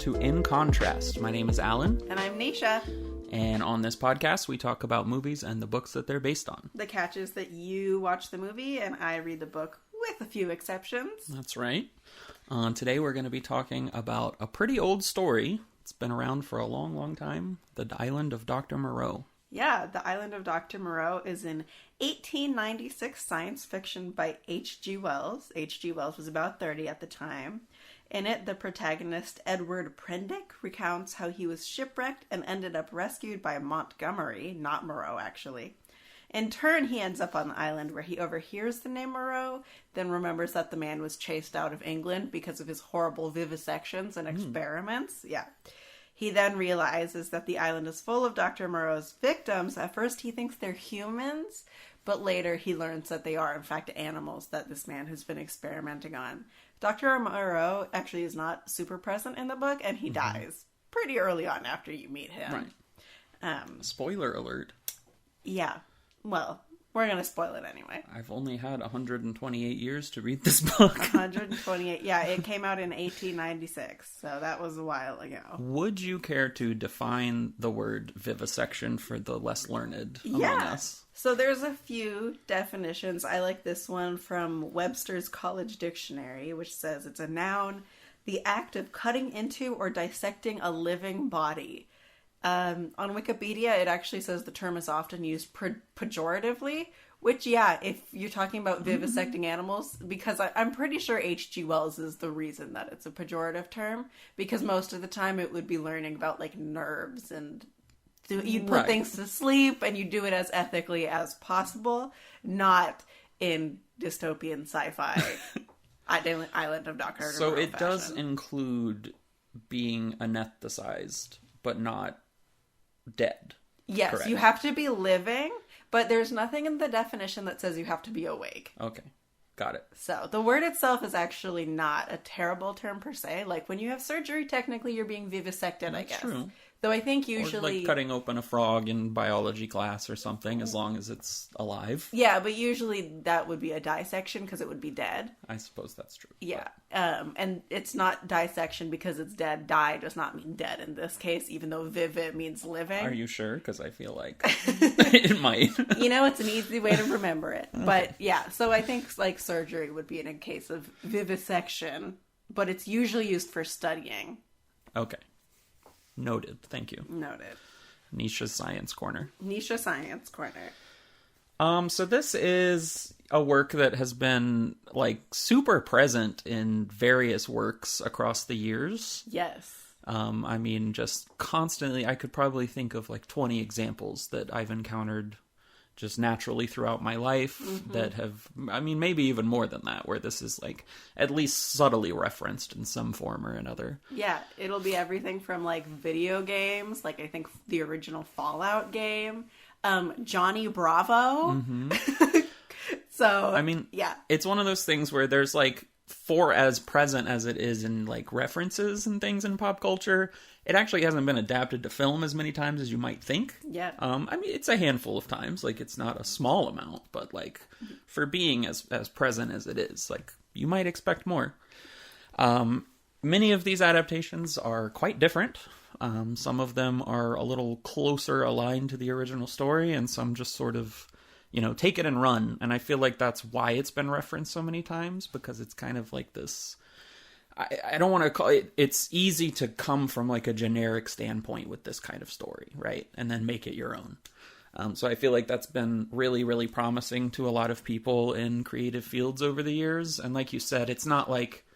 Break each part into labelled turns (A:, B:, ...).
A: to In Contrast. My name is Alan.
B: And I'm Nisha.
A: And on this podcast, we talk about movies and the books that they're based on.
B: The catch is that you watch the movie and I read the book with a few exceptions.
A: That's right. Today we're going to be talking about a pretty old story. It's been around for a long, long time. The Island of Dr. Moreau.
B: Yeah, The Island of Dr. Moreau is an 1896 science fiction by H.G. Wells. H.G. Wells was about 30 at the time. In it, the protagonist, Edward Prendick, recounts how he was shipwrecked and ended up rescued by Montgomery, not Moreau actually. In turn, he ends up on the island where he overhears the name Moreau, then remembers that the man was chased out of England because of his horrible vivisections and experiments. Yeah. He then realizes that the island is full of Dr. Moreau's victims. At first, he thinks they're humans, but later he learns that they are, in fact, animals that this man has been experimenting on. Dr. Moreau actually is not super present in the book, and he dies pretty early on after you meet him.
A: Right. Spoiler alert.
B: Yeah. Well, we're going to spoil it anyway.
A: I've only had 128 years to read this book.
B: 128. Yeah, it came out in 1896, so that was a while ago.
A: Would you care to define the word vivisection for the less learned among us?
B: So there's a few definitions. I like this one from Webster's College Dictionary, which says it's a noun, the act of cutting into or dissecting a living body. On Wikipedia, it actually says the term is often used pejoratively, which, yeah, if you're talking about vivisecting animals, because I'm pretty sure H.G. Wells is the reason that it's a pejorative term, because most of the time it would be learning about, like, nerves and you'd put things to sleep and you do it as ethically as possible, not in dystopian sci-fi Island of Dr. Moreau.
A: So it does include being anesthetized, but not dead.
B: Yes, correct. You have to be living, but there's nothing in the definition that says you have to be awake.
A: Okay, got it.
B: So the word itself is actually not a terrible term per se. Like when you have surgery, technically you're being vivisected, I guess. True. Though I think usually... Or
A: like cutting open a frog in biology class or something, as long as it's alive.
B: Yeah, but usually that would be a dissection because it would be dead.
A: I suppose that's true.
B: Yeah, and it's not dissection because it's dead. Die does not mean dead in this case, even though vivid means living.
A: Are you sure? Because I feel like it might.
B: You know, it's an easy way to remember it. Okay. But yeah, so I think like surgery would be in a case of vivisection, but it's usually used for studying.
A: Okay. Noted. Thank you.
B: Noted.
A: Nisha's Science Corner.
B: Nisha Science Corner.
A: So this is a work that has been, like, super present in various works across the years.
B: Yes.
A: I mean, just constantly, I could probably think of, like, 20 examples that I've encountered just naturally throughout my life that have, I mean, maybe even more than that, where this is, like, at least subtly referenced in some form or another.
B: Yeah, it'll be everything from, like, video games, like, I think the original Fallout game, Johnny Bravo. So,
A: I mean,
B: yeah.
A: It's one of those things where there's, like, for as present as it is in, like, references and things in pop culture, it actually hasn't been adapted to film as many times as you might think.
B: Yeah.
A: I mean, it's a handful of times. Like, it's not a small amount, but, like, for being as present as it is, like, you might expect more. Many of these adaptations are quite different. Some of them are a little closer aligned to the original story, and some just sort of, you know, take it and run. And I feel like that's why it's been referenced so many times, because it's kind of like this... I don't want to call it... It's easy to come from, like, a generic standpoint with this kind of story, right? And then make it your own. So I feel like that's been really, really promising to a lot of people in creative fields over the years. And like you said, it's not like...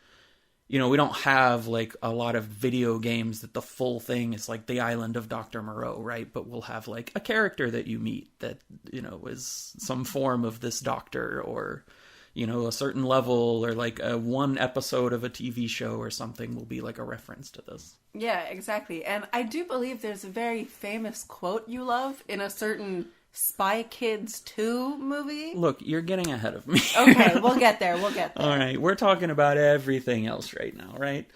A: You know, we don't have, like, a lot of video games that the full thing is, like, the Island of Dr. Moreau, right? But we'll have, like, a character that you meet that, you know, is some form of this doctor, or, you know, a certain level, or, like, one episode of a TV show or something will be, like, a reference to this.
B: Yeah, exactly. And I do believe there's a very famous quote you love in a certain Spy Kids 2 movie.
A: Look, you're getting ahead of me.
B: Okay, we'll get there. All
A: right, we're talking about everything else right now, right?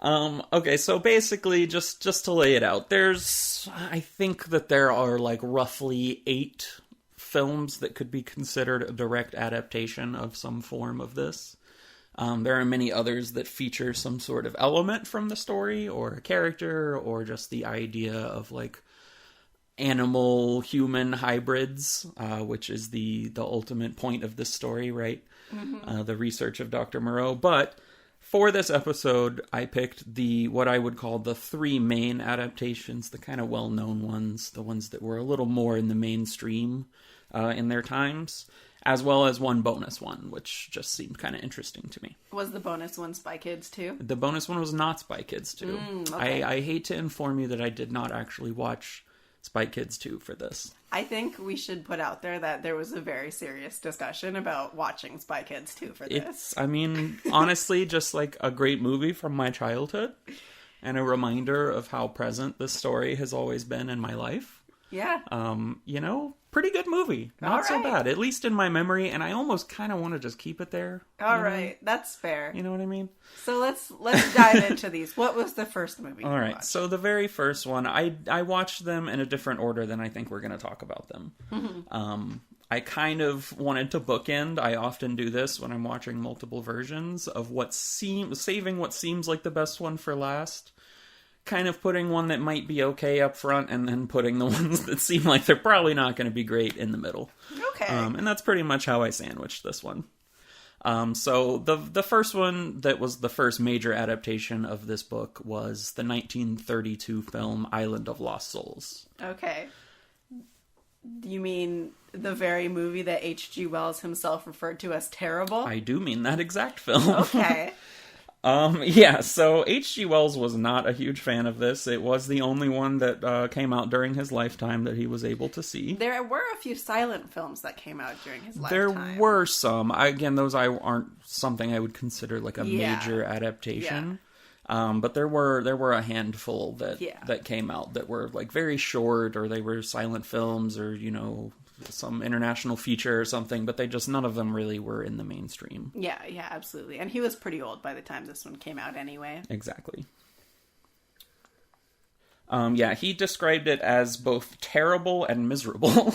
A: Okay, so basically, just to lay it out, I think that there are, like, roughly 8 films that could be considered a direct adaptation of some form of this. There are many others that feature some sort of element from the story, or a character, or just the idea of like animal-human hybrids, which is the ultimate point of this story, right? Mm-hmm. The research of Dr. Moreau. But for this episode, I picked what I would call the three main adaptations, the kind of well-known ones, the ones that were a little more in the mainstream in their times, as well as one bonus one, which just seemed kind of interesting to me.
B: Was the bonus one Spy Kids 2?
A: The bonus one was not Spy Kids 2.
B: Okay.
A: I hate to inform you that I did not actually watch Spy Kids 2 for this.
B: I think we should put out there that there was a very serious discussion about watching Spy Kids 2 for this.
A: It's, I mean, honestly, just like a great movie from my childhood and a reminder of how present this story has always been in my life.
B: Yeah.
A: You know, pretty good movie. Not so bad, at least in my memory, and I almost kind of want to just keep it there.
B: All right, that's fair.
A: You know what I mean?
B: So let's dive into these. What was the first movie
A: All right,
B: watched?
A: so the very first one, I watched them in a different order than I think we're going to talk about them. Mm-hmm. I kind of wanted to bookend. I often do this when I'm watching multiple versions of saving what seems like the best one for last. Kind of putting one that might be okay up front, and then putting the ones that seem like they're probably not going to be great in the middle.
B: Okay.
A: And that's pretty much how I sandwiched this one. So the first one that was the first major adaptation of this book was the 1932 film Island of Lost Souls.
B: Okay. You mean the very movie that H.G. Wells himself referred to as terrible?
A: I do mean that exact film.
B: Okay.
A: Yeah, so H.G. Wells was not a huge fan of this. It was the only one that came out during his lifetime that he was able to see.
B: There were a few silent films that came out during his lifetime.
A: There were some. Again, those aren't something I would consider like a major adaptation. Yeah. But there were a handful that came out that were like very short, or they were silent films, or some international feature or something, but none of them really were in the mainstream.
B: Yeah, absolutely. And he was pretty old by the time this one came out anyway.
A: Exactly. He described it as both terrible and miserable.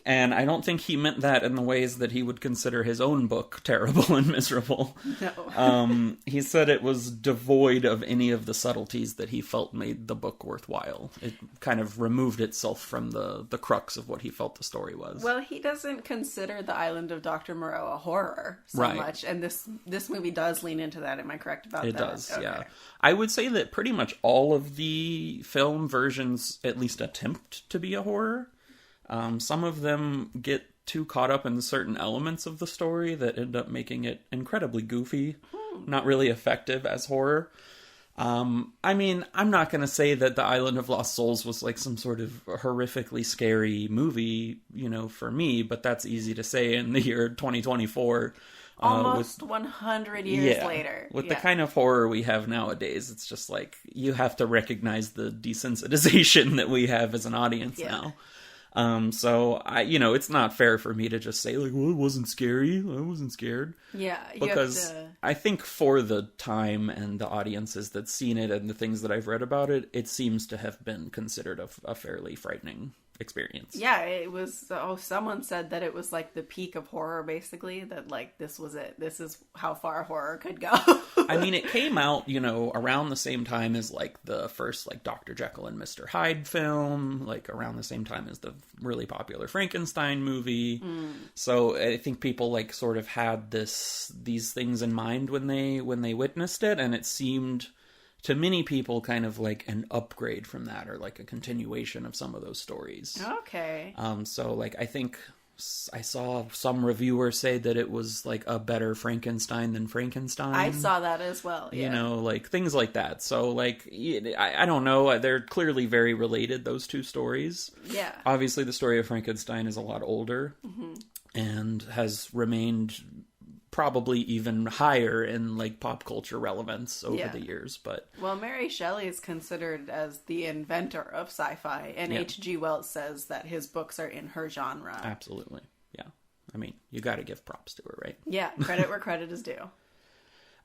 A: And I don't think he meant that in the ways that he would consider his own book terrible and miserable.
B: No.
A: He said it was devoid of any of the subtleties that he felt made the book worthwhile. It kind of removed itself from the crux of what he felt the story was.
B: Well, he doesn't consider The Island of Dr. Moreau a horror so much, and this movie does lean into that. Am I correct about that?
A: It does,
B: okay.
A: Yeah. I would say that pretty much all of the film versions at least attempt to be a horror. Some of them get too caught up in certain elements of the story that end up making it incredibly goofy, not really effective as horror. I mean, I'm not going to say that The Island of Lost Souls was like some sort of horrifically scary movie, for me, but that's easy to say in the year 2024.
B: Almost 100 years later.
A: With the kind of horror we have nowadays, it's just like, you have to recognize the desensitization that we have as an audience now. So it's not fair for me to just say like, well, it wasn't scary. I wasn't scared.
B: Yeah.
A: Because I think for the time and the audiences that's seen it and the things that I've read about it, it seems to have been considered a fairly frightening experience.
B: Yeah, it was. Someone said that it was like the peak of horror, basically. That like this was it. This is how far horror could go.
A: I mean, it came out, around the same time as like the first like Dr. Jekyll and Mr. Hyde film, like around the same time as the really popular Frankenstein movie. So I think people like sort of had these things in mind when they witnessed it, and it seemed to many people kind of like an upgrade from that, or like a continuation of some of those stories.
B: Okay.
A: So like I think I saw some reviewer say that it was like a better Frankenstein than Frankenstein.
B: I saw that as well. Yeah.
A: Like things like that. So like I don't know. They're clearly very related, those two stories.
B: Yeah.
A: Obviously, the story of Frankenstein is a lot older and has remained probably even higher in like pop culture relevance over the years. But
B: Mary Shelley is considered as the inventor of sci-fi, and H.G. Wells says that his books are in her genre.
A: Absolutely. Yeah. I mean, you got to give props to her, right?
B: Yeah, credit where credit is due.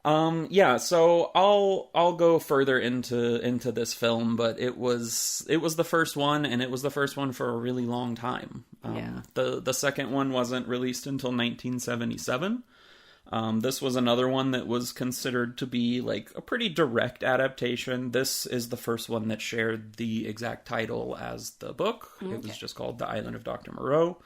A: So I'll go further into this film, but it was the first one, and it was the first one for a really long time. The second one wasn't released until 1977. This was another one that was considered to be like a pretty direct adaptation. This is the first one that shared the exact title as the book. Okay. It was just called The Island of Dr. Moreau.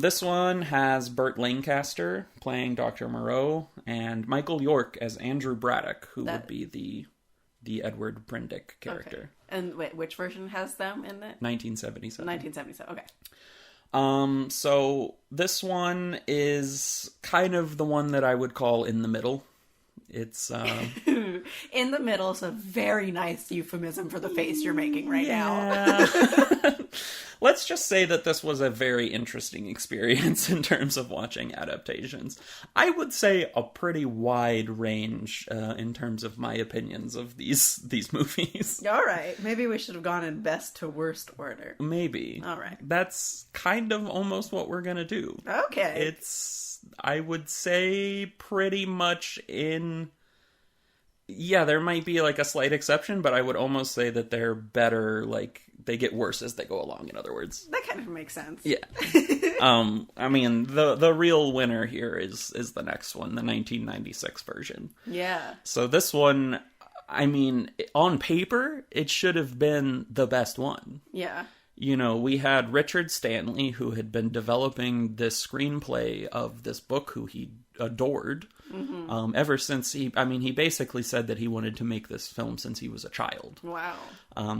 A: This one has Burt Lancaster playing Dr. Moreau and Michael York as Andrew Braddock, who would be the Edward Prendick character.
B: Okay. And wait, which version has them in it?
A: 1977.
B: 1977, okay.
A: So this one is kind of the one that I would call in the middle. It's,
B: in the middle is a very nice euphemism for the face you're making right now.
A: Let's just say that this was a very interesting experience in terms of watching adaptations. I would say a pretty wide range in terms of my opinions of these movies.
B: All right. Maybe we should have gone in best to worst order.
A: Maybe.
B: All right.
A: That's kind of almost what we're going to do.
B: Okay.
A: It's, I would say, pretty much in... Yeah, there might be like a slight exception, but I would almost say that they're better, like, they get worse as they go along, in other words.
B: That kind of makes sense.
A: Yeah. I mean, the real winner here is the next one, the 1996 version.
B: Yeah.
A: So this one, I mean, on paper, it should have been the best one.
B: Yeah.
A: You know, we had Richard Stanley, who had been developing this screenplay of this book, who he adored, ever since he basically said that he wanted to make this film since he was a child.
B: Wow.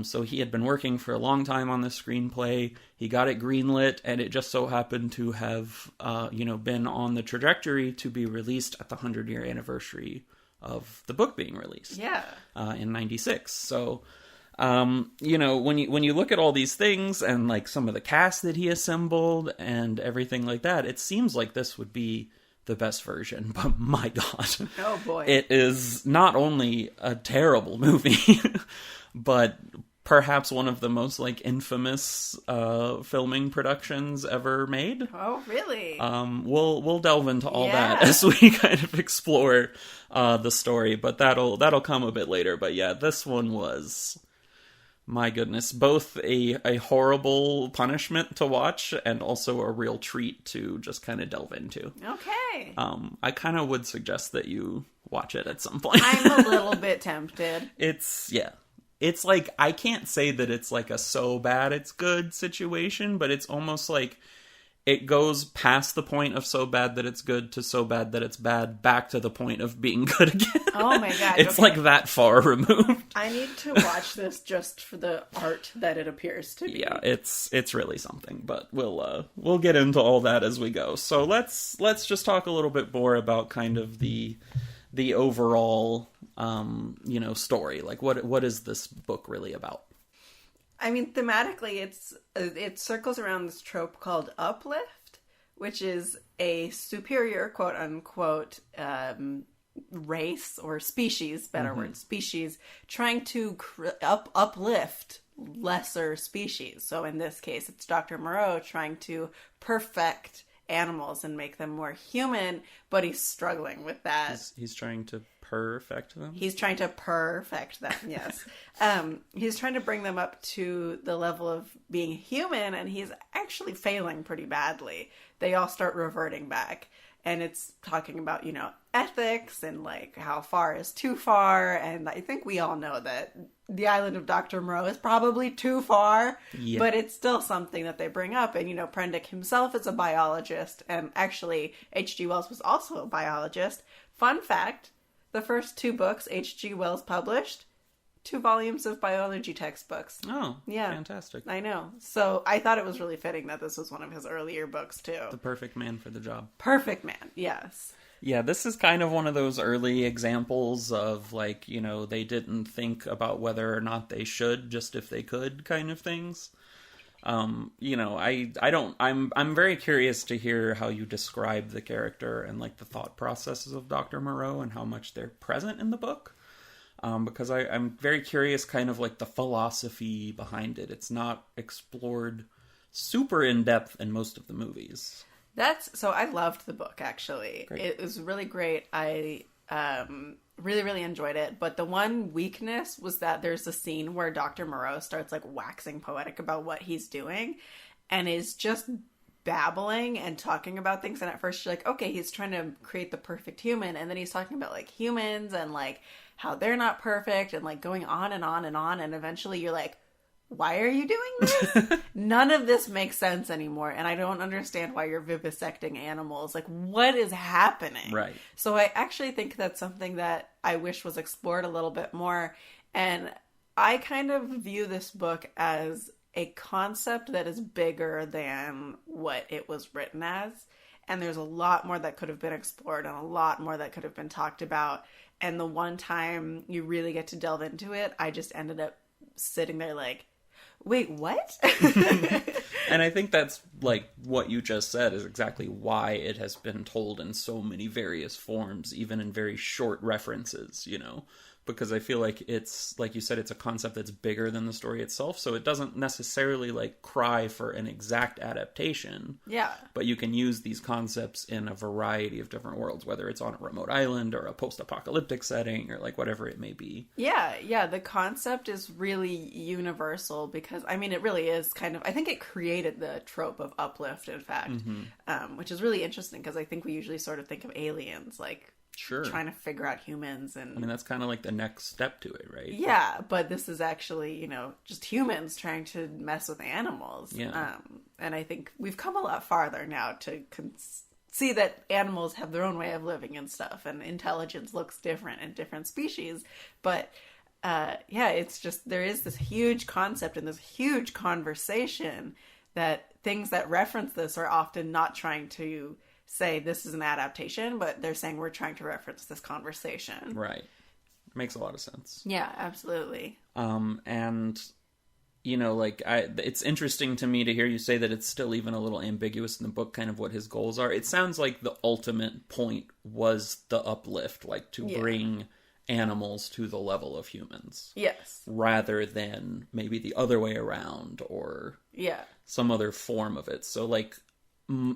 A: So he had been working for a long time on this screenplay. He got it greenlit, and it just so happened to have, been on the trajectory to be released at the 100-year anniversary of the book being released.
B: Yeah.
A: In 96. So... when you look at all these things and like some of the cast that he assembled and everything like that, it seems like this would be the best version, but my God.
B: Oh boy.
A: It is not only a terrible movie, but perhaps one of the most like infamous filming productions ever made.
B: Oh, really?
A: We'll delve into all that as we kind of explore the story, but that'll come a bit later. But yeah, this one was, my goodness, both a horrible punishment to watch and also a real treat to just kind of delve into.
B: Okay.
A: I kind of would suggest that you watch it at some point.
B: I'm a little bit tempted.
A: It's like, I can't say that it's like a so bad it's good situation, but it's almost like it goes past the point of so bad that it's good to so bad that it's bad, back to the point of being good again.
B: Oh my God.
A: It's like that far removed.
B: I need to watch this just for the art that it appears to be.
A: Yeah, it's really something, but we'll get into all that as we go. So let's just talk a little bit more about kind of the overall story. Like what is this book really about?
B: I mean, thematically, it circles around this trope called uplift, which is a superior, quote unquote, race or species, word, species, trying to uplift lesser species. So in this case, it's Dr. Moreau trying to perfect animals and make them more human, but he's struggling with that.
A: He's trying to perfect them?
B: He's trying to perfect them, yes. He's trying to bring them up to the level of being human, and he's actually failing pretty badly. They all start reverting back. And it's talking about, ethics and, like, how far is too far. And I think we all know that the island of Dr. Moreau is probably too far. Yeah. But it's still something that they bring up. And, Prendick himself is a biologist. And actually, H.G. Wells was also a biologist. Fun fact, the first 2 books H.G. Wells published, 2 volumes of biology textbooks.
A: Oh, yeah. Fantastic.
B: I know. So I thought it was really fitting that this was one of his earlier books, too.
A: The perfect man for the job.
B: Perfect man, yes.
A: Yeah, this is kind of one of those early examples of, like, they didn't think about whether or not they should, just if they could kind of things. I'm very curious to hear how you describe the character and, like, the thought processes of Dr. Moreau and how much they're present in the book. Because I'm very curious kind of like the philosophy behind it. It's not explored super in depth in most of the movies. So I loved the book, actually. Great. It was really great. I really, really enjoyed it. But the one weakness was that there's a scene where Dr. Moreau starts like waxing poetic about what he's doing and is just
B: babbling and talking about things, and at first you're like, okay, he's trying to create the perfect human, and then he's talking about like humans and like how they're not perfect and like going on and on and on, and eventually you're like, why are you doing this? None of this makes sense anymore, and I don't understand why you're vivisecting animals. Like, what is happening?
A: Right.
B: So I actually think that's something that I wish was explored a little bit more, and I kind of view this book as a concept that is bigger than what it was written as. And there's a lot more that could have been explored and a lot more that could have been talked about. And the one time you really get to delve into it, I just ended up sitting there like, wait, what?
A: And I think that's like what you just said is exactly why it has been told in so many various forms, even in very short references, you know? Because I feel like it's, like you said, it's a concept that's bigger than the story itself, so it doesn't necessarily, like, cry for an exact adaptation.
B: Yeah.
A: But you can use these concepts in a variety of different worlds, whether it's on a remote island or a post-apocalyptic setting or, like, whatever it may be.
B: Yeah, the concept is really universal because, I mean, it really is kind of, I think it created the trope of uplift, in fact, which is really interesting because I think we usually sort of think of aliens, like,
A: Sure.
B: trying to figure out humans. And
A: I mean, that's kind of like the next step to it, right?
B: Yeah, but this is actually, you know, just humans trying to mess with animals.
A: Yeah.
B: And I think we've come a lot farther now to see that animals have their own way of living and stuff, and intelligence looks different in different species. But yeah, it's just, there is this huge concept and this huge conversation that things that reference this are often not trying to say this is an adaptation, but they're saying we're trying to reference this conversation.
A: Right. Makes a lot of sense.
B: Yeah, absolutely.
A: And, you know, like, it's interesting to me to hear you say that it's still even a little ambiguous in the book, kind of what his goals are. It sounds like the ultimate point was the uplift, like to bring animals to the level of humans.
B: Yes.
A: Rather than maybe the other way around or some other form of it. So, like,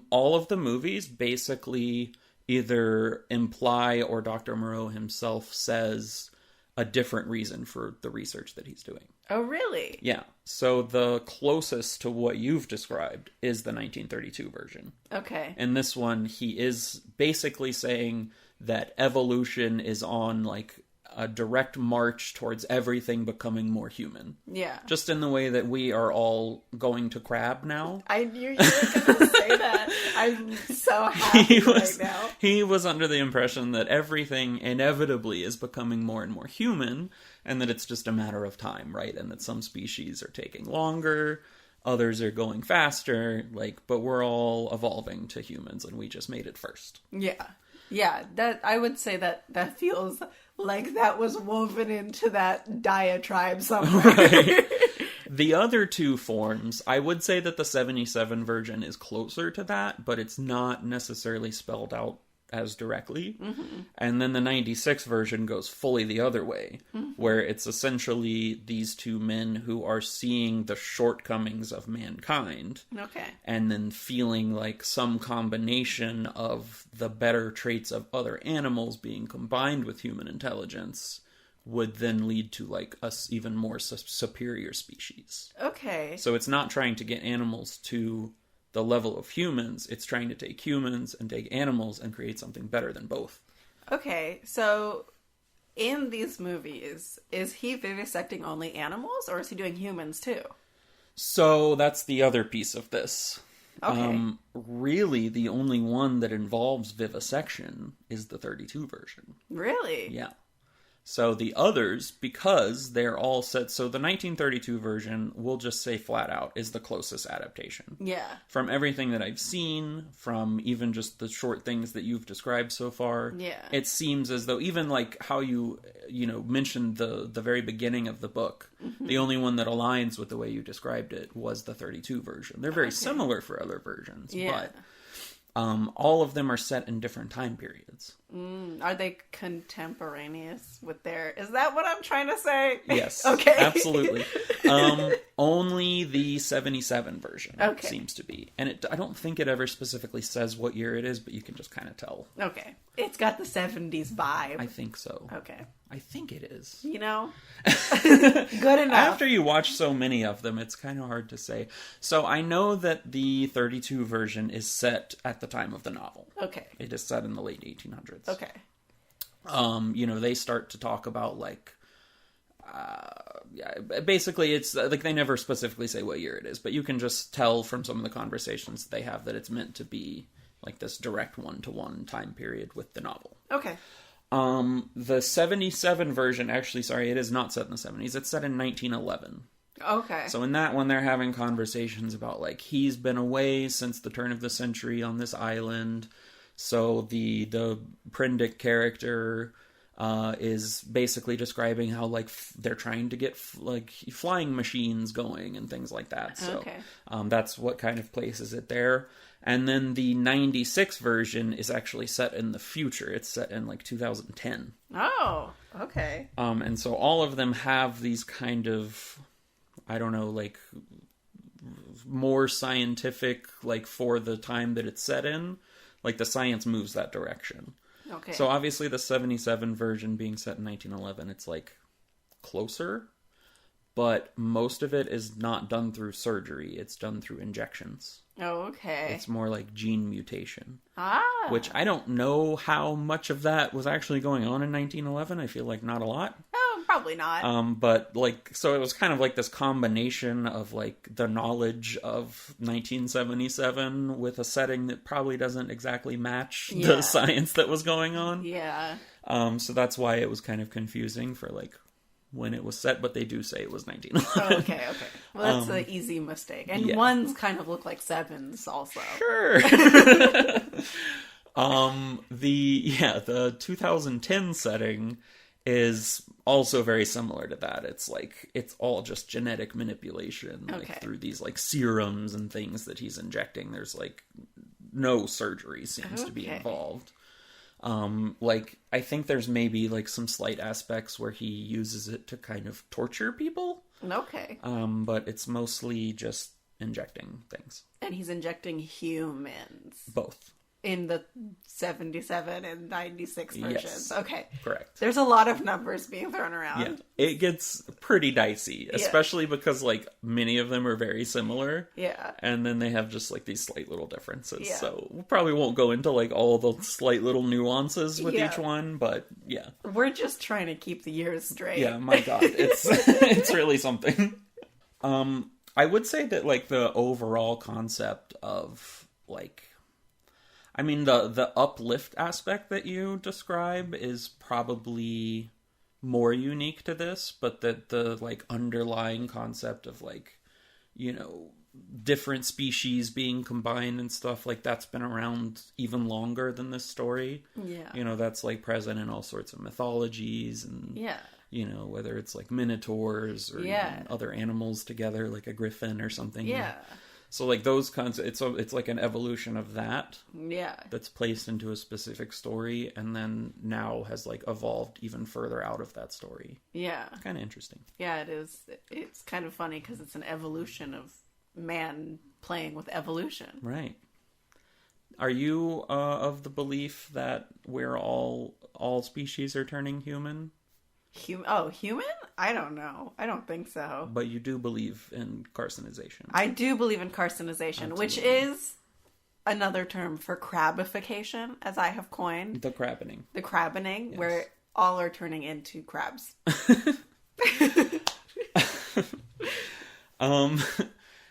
A: all of the movies basically either imply or Dr. Moreau himself says a different reason for the research that he's doing.
B: Oh, really?
A: Yeah. So the closest to what you've described is the 1932 version.
B: Okay.
A: In this one, he is basically saying that evolution is on, like, a direct march towards everything becoming more human.
B: Yeah.
A: Just in the way that we are all going to crab now.
B: I knew you were going to say that. I'm so happy right now.
A: He was under the impression that everything inevitably is becoming more and more human, and that it's just a matter of time, right? And that some species are taking longer, others are going faster, like, but we're all evolving to humans, and we just made it first.
B: Yeah. Yeah, that I would say that feels like that was woven into that diatribe somewhere.
A: Right. The other two forms, I would say that the 77 version is closer to that, but it's not necessarily spelled out as directly. Mm-hmm. And then the 96 version goes fully the other way, where it's essentially these two men who are seeing the shortcomings of mankind.
B: Okay.
A: And then feeling like some combination of the better traits of other animals being combined with human intelligence would then lead to, like, us even more superior species.
B: Okay.
A: So it's not trying to get animals to the level of humans, it's trying to take humans and take animals and create something better than both.
B: Okay, so in these movies, is he vivisecting only animals, or is he doing humans too?
A: So that's the other piece of this.
B: Okay.
A: Really, the only one that involves vivisection is the 32 version.
B: Really?
A: Yeah. So the others, because they're all set... So the 1932 version, we'll just say flat out, is the closest adaptation.
B: Yeah.
A: From everything that I've seen, from even just the short things that you've described so far, it seems as though, even like how you mentioned the very beginning of the book, the only one that aligns with the way you described it was the 32 version. They're very similar for other versions, but all of them are set in different time periods.
B: Are they contemporaneous with their... Is that what I'm trying to say?
A: Yes.
B: Okay.
A: Absolutely. Only the 77 version seems to be. And I don't think it ever specifically says what year it is, but you can just kind of tell.
B: Okay. It's got the 70s vibe.
A: I think so.
B: Okay.
A: I think it is.
B: You know? Good enough.
A: After you watch so many of them, it's kind of hard to say. So I know that the 32 version is set at the time of the novel.
B: Okay.
A: It is set in the late 1800s.
B: Okay.
A: They start to talk about, like, basically it's, like, they never specifically say what year it is, but you can just tell from some of the conversations they have that it's meant to be, like, this direct one-to-one time period with the novel.
B: Okay.
A: The 77 version, actually, sorry, it is not set in the 70s. It's set in 1911.
B: Okay.
A: So in that one, they're having conversations about, like, he's been away since the turn of the century on this island. So the Prendick character is basically describing how, like, they're trying to get, like, flying machines going and things like that. So that's what kind of places it there. And then the 96 version is actually set in the future. It's set in, like, 2010.
B: Oh, okay.
A: And so all of them have these kind of, I don't know, like, more scientific, like, for the time that it's set in. Like, the science moves that direction.
B: Okay.
A: So obviously the 77 version being set in 1911, it's, like, closer. But most of it is not done through surgery. It's done through injections.
B: Oh, okay.
A: It's more like gene mutation.
B: Ah.
A: Which I don't know how much of that was actually going on in 1911. I feel like not a lot.
B: Oh, probably not.
A: But, like, so it was kind of like this combination of, like, the knowledge of 1977 with a setting that probably doesn't exactly match the science that was going on.
B: Yeah.
A: So that's why it was kind of confusing for, like, when it was set, but they do say it was 1911.
B: Oh, okay. Well, that's an easy mistake. And ones kind of look like sevens also.
A: Sure. The 2010 setting is also very similar to that. It's like, it's all just genetic manipulation, like through these, like, serums and things that he's injecting. There's, like, no surgery seems to be involved. Like, I think there's maybe, like, some slight aspects where he uses it to kind of torture people.
B: Okay.
A: But it's mostly just injecting things.
B: And he's injecting humans.
A: Both.
B: In the 77 and 96 versions.
A: Yes.
B: Okay.
A: Correct.
B: There's a lot of numbers being thrown around.
A: Yeah. It gets pretty dicey, especially because, like, many of them are very similar.
B: Yeah.
A: And then they have just, like, these slight little differences.
B: Yeah.
A: So we probably won't go into, like, all the slight little nuances with each one, but yeah.
B: We're just trying to keep the years straight.
A: Yeah, my God. It's really something. I would say that, like, the overall concept of, like, I mean, the uplift aspect that you describe is probably more unique to this, but that the, like, underlying concept of, like, you know, different species being combined and stuff, like, that's been around even longer than this story.
B: Yeah.
A: You know, that's, like, present in all sorts of mythologies and, you know, whether it's, like, minotaurs or even other animals together, like a griffin or something.
B: Yeah.
A: So, like, those concepts, it's like an evolution of that.
B: Yeah.
A: That's placed into a specific story, and then now has, like, evolved even further out of that story.
B: Yeah.
A: Kind of interesting.
B: Yeah, it is. It's kind of funny because it's an evolution of man playing with evolution.
A: Right. Are you of the belief that we're all species are turning human?
B: Human? I don't know. I don't think so.
A: But you do believe in carcinization.
B: I do believe in carcinization, which is another term for crabification, as I have coined.
A: The crabbening.
B: The crabbening, where all are turning into crabs.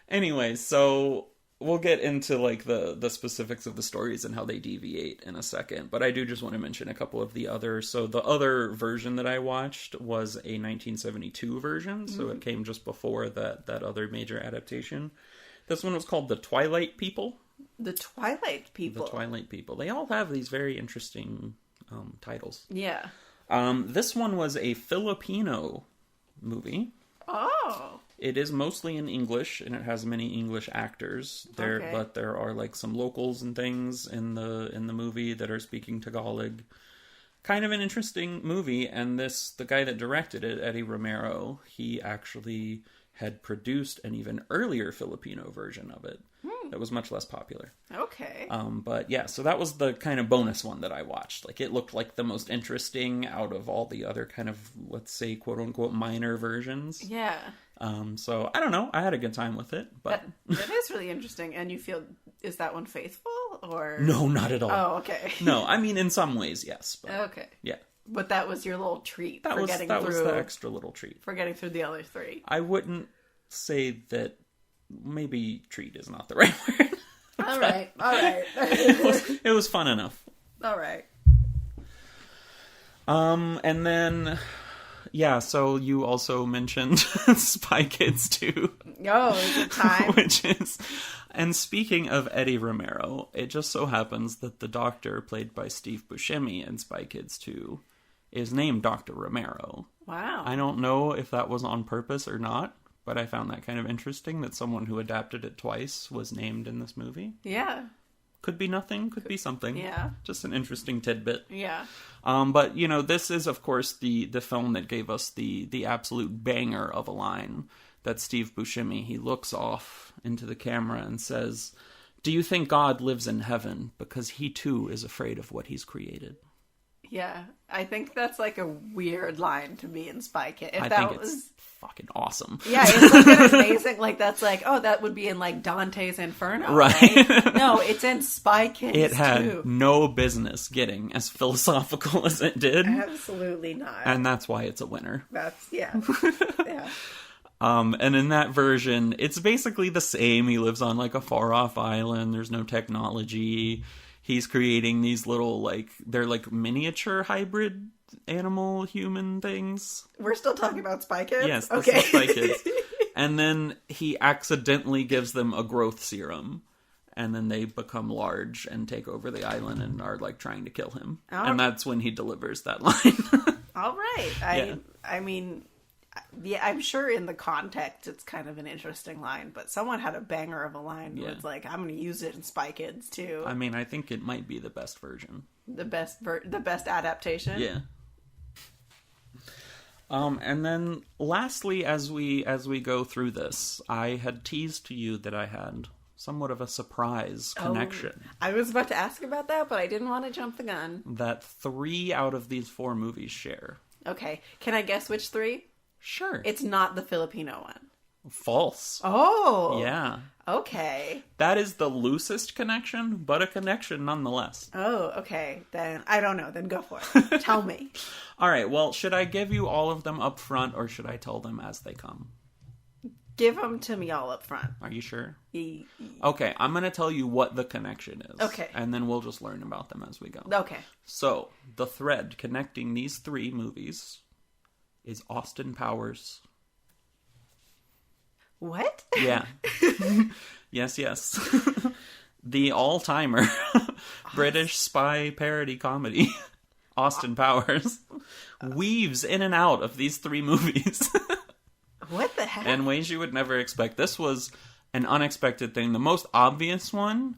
A: Anyway, so we'll get into, like, the specifics of the stories and how they deviate in a second, but I do just want to mention a couple of the others. So the other version that I watched was a 1972 version, so it came just before that other major adaptation. This one was called The Twilight People.
B: The Twilight People.
A: The Twilight People. They all have these very interesting titles.
B: Yeah.
A: This one was a Filipino movie.
B: Oh.
A: It is mostly in English, and it has many English actors there,
B: Okay.
A: but there are like some locals and things in the movie that are speaking Tagalog. Kind of an interesting movie, and the guy that directed it, Eddie Romero, he actually had produced an even earlier Filipino version of it that was much less popular.
B: Okay.
A: But yeah, so that was the kind of bonus one that I watched. Like, it looked like the most interesting out of all the other kind of, let's say, quote-unquote minor versions.
B: Yeah.
A: So, I don't know. I had a good time with it, but...
B: That is really interesting. And you feel, is that one faithful, or...?
A: No, not at all.
B: Oh, okay.
A: No, I mean, in some ways, yes. But,
B: Okay.
A: yeah.
B: But that was your little treat
A: That was the extra little treat.
B: For getting through the other three.
A: I wouldn't say that... Maybe treat is not the right word.
B: All right.
A: It was fun enough.
B: All right.
A: And then... Yeah, so you also mentioned Spy Kids 2.
B: Oh, is it time?
A: Which is... And speaking of Eddie Romero, it just so happens that the doctor played by Steve Buscemi in Spy Kids 2 is named Dr. Romero.
B: Wow.
A: I don't know if that was on purpose or not, but I found that kind of interesting that someone who adapted it twice was named in this movie.
B: Yeah.
A: Could be nothing, could be something.
B: Yeah.
A: Just an interesting tidbit.
B: Yeah.
A: But, you know, this is, of course, the film that gave us the absolute banger of a line that Steve Buscemi, he looks off into the camera and says, "Do you think God lives in heaven? Because he, too, is afraid of what he's created."
B: Yeah. I think that's like a weird line to be in Spy Kids.
A: I think it's fucking awesome.
B: Yeah, it's like an amazing, like, that's like, oh, that would be in, like, Dante's Inferno, right? No, it's in Spy Kids,
A: It had
B: too.
A: no business getting as philosophical as it did.
B: Absolutely not.
A: And that's why it's a winner.
B: That's, yeah. Yeah.
A: And in that version, it's basically the same. He lives on, like, a far-off island. There's no technology. He's creating these little, like, they're, like, miniature hybrid animal-human things.
B: We're still talking about Spy Kids?
A: Yes, this
B: okay.
A: is Spy Kids. And then he accidentally gives them a growth serum. And then they become large and take over the island and are, like, trying to kill him.
B: Oh.
A: And that's when he delivers that line.
B: All right. I mean, yeah, I'm sure in the context it's kind of an interesting line, but someone had a banger of a line where it's like, I'm going to use it in Spy Kids too.
A: I mean, I think it might be the best version.
B: The best adaptation.
A: Yeah. And then lastly, as we go through this, I had teased to you that I had somewhat of a surprise connection.
B: I was about to ask about that, but I didn't want to jump the gun.
A: That 3 out of these 4 movies share.
B: Okay. Can I guess which 3?
A: Sure.
B: It's not the Filipino one.
A: False.
B: Oh.
A: Yeah.
B: Okay.
A: That is the loosest connection, but a connection nonetheless.
B: Oh, okay. Then I don't know. Then go for it. Tell me.
A: All right. Well, should I give you all of them up front, or should I tell them as they come?
B: Give them to me all up front.
A: Are you sure? Okay. I'm going to tell you what the connection is.
B: Okay.
A: And then we'll just learn about them as we go.
B: Okay.
A: So, the thread connecting these 3 movies is Austin Powers.
B: What?
A: Yeah. Yes. The all-timer British spy parody comedy, Austin Powers, weaves in and out of these 3 movies.
B: What the heck?
A: In ways you would never expect. This was an unexpected thing. The most obvious one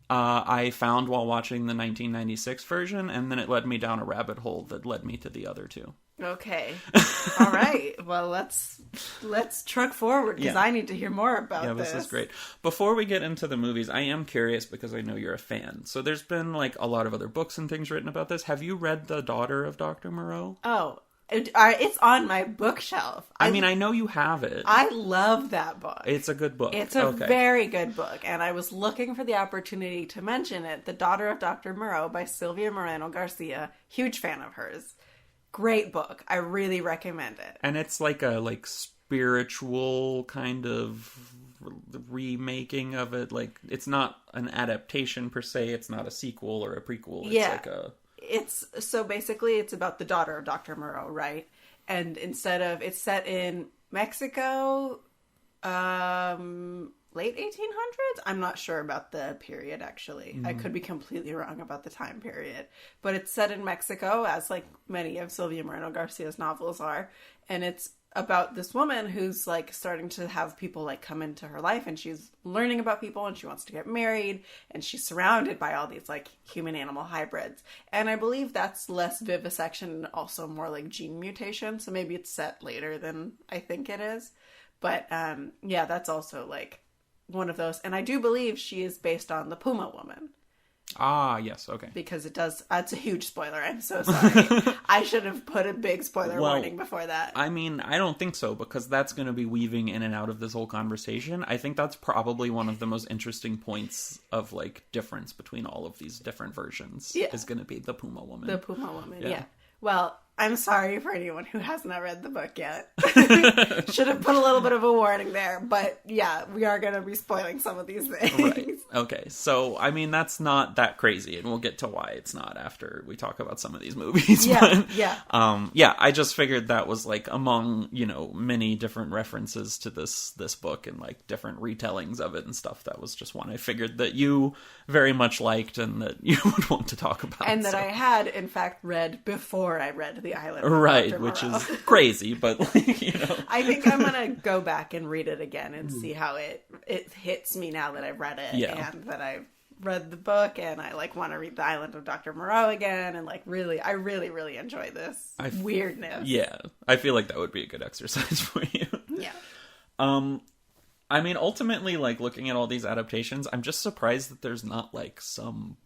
A: I found while watching the 1996 version, and then it led me down a rabbit hole that led me to the other 2.
B: Okay. All right. Well, let's truck forward because I need to hear more about this.
A: Yeah, this is great. Before we get into the movies, I am curious because I know you're a fan. So there's been like a lot of other books and things written about this. Have you read The Daughter of Dr. Moreau?
B: Oh, it's on my bookshelf.
A: I mean, I know you have it.
B: I love that book.
A: It's a good book.
B: It's a very good book, and I was looking for the opportunity to mention it. The Daughter of Dr. Moreau by Sylvia Moreno Garcia. Huge fan of hers. Great book. I really recommend it.
A: And it's like a spiritual kind of remaking of it. Like, it's not an adaptation per se. It's not a sequel or a prequel. It's
B: so basically it's about the daughter of Dr. Moreau, right? And it's set in Mexico, late 1800s? I'm not sure about the period, actually. I could be completely wrong about the time period. But it's set in Mexico, as like many of Sylvia Moreno Garcia's novels are. And it's about this woman who's like starting to have people like come into her life, and she's learning about people, and she wants to get married, and she's surrounded by all these like human animal hybrids. And I believe that's less vivisection and also more like gene mutation, so maybe it's set later than I think it is. But yeah, that's also like one of those. And I do believe she is based on the Puma Woman.
A: Ah, yes, okay.
B: Because it does... It's a huge spoiler. I'm so sorry. I should have put a big spoiler warning before that.
A: I mean, I don't think so, because that's going to be weaving in and out of this whole conversation. I think that's probably one of the most interesting points of, like, difference between all of these different versions. Yeah. Is going to be the Puma Woman.
B: The Puma Woman, yeah. Well, I'm sorry for anyone who has not read the book yet. Should have put a little bit of a warning there. But yeah, we are going to be spoiling some of these things.
A: Right. Okay. So, I mean, that's not that crazy. And we'll get to why it's not after we talk about some of these movies.
B: Yeah.
A: But,
B: yeah.
A: Yeah, I just figured that was like among, you know, many different references to this book and like different retellings of it and stuff. That was just one I figured that you very much liked and that you would want to talk about.
B: And that I had, in fact, read before I read The Island of
A: right,
B: Dr.
A: which
B: Moreau.
A: is crazy, but like, you know.
B: I think I'm gonna go back and read it again and see how it hits me now that I've read it and that I've read the book, and I like want to read The Island of Dr. Moreau again, and like I really enjoy this weirdness.
A: Yeah, I feel like that would be a good exercise for you.
B: Yeah.
A: I mean, ultimately, like looking at all these adaptations, I'm just surprised that there's not like some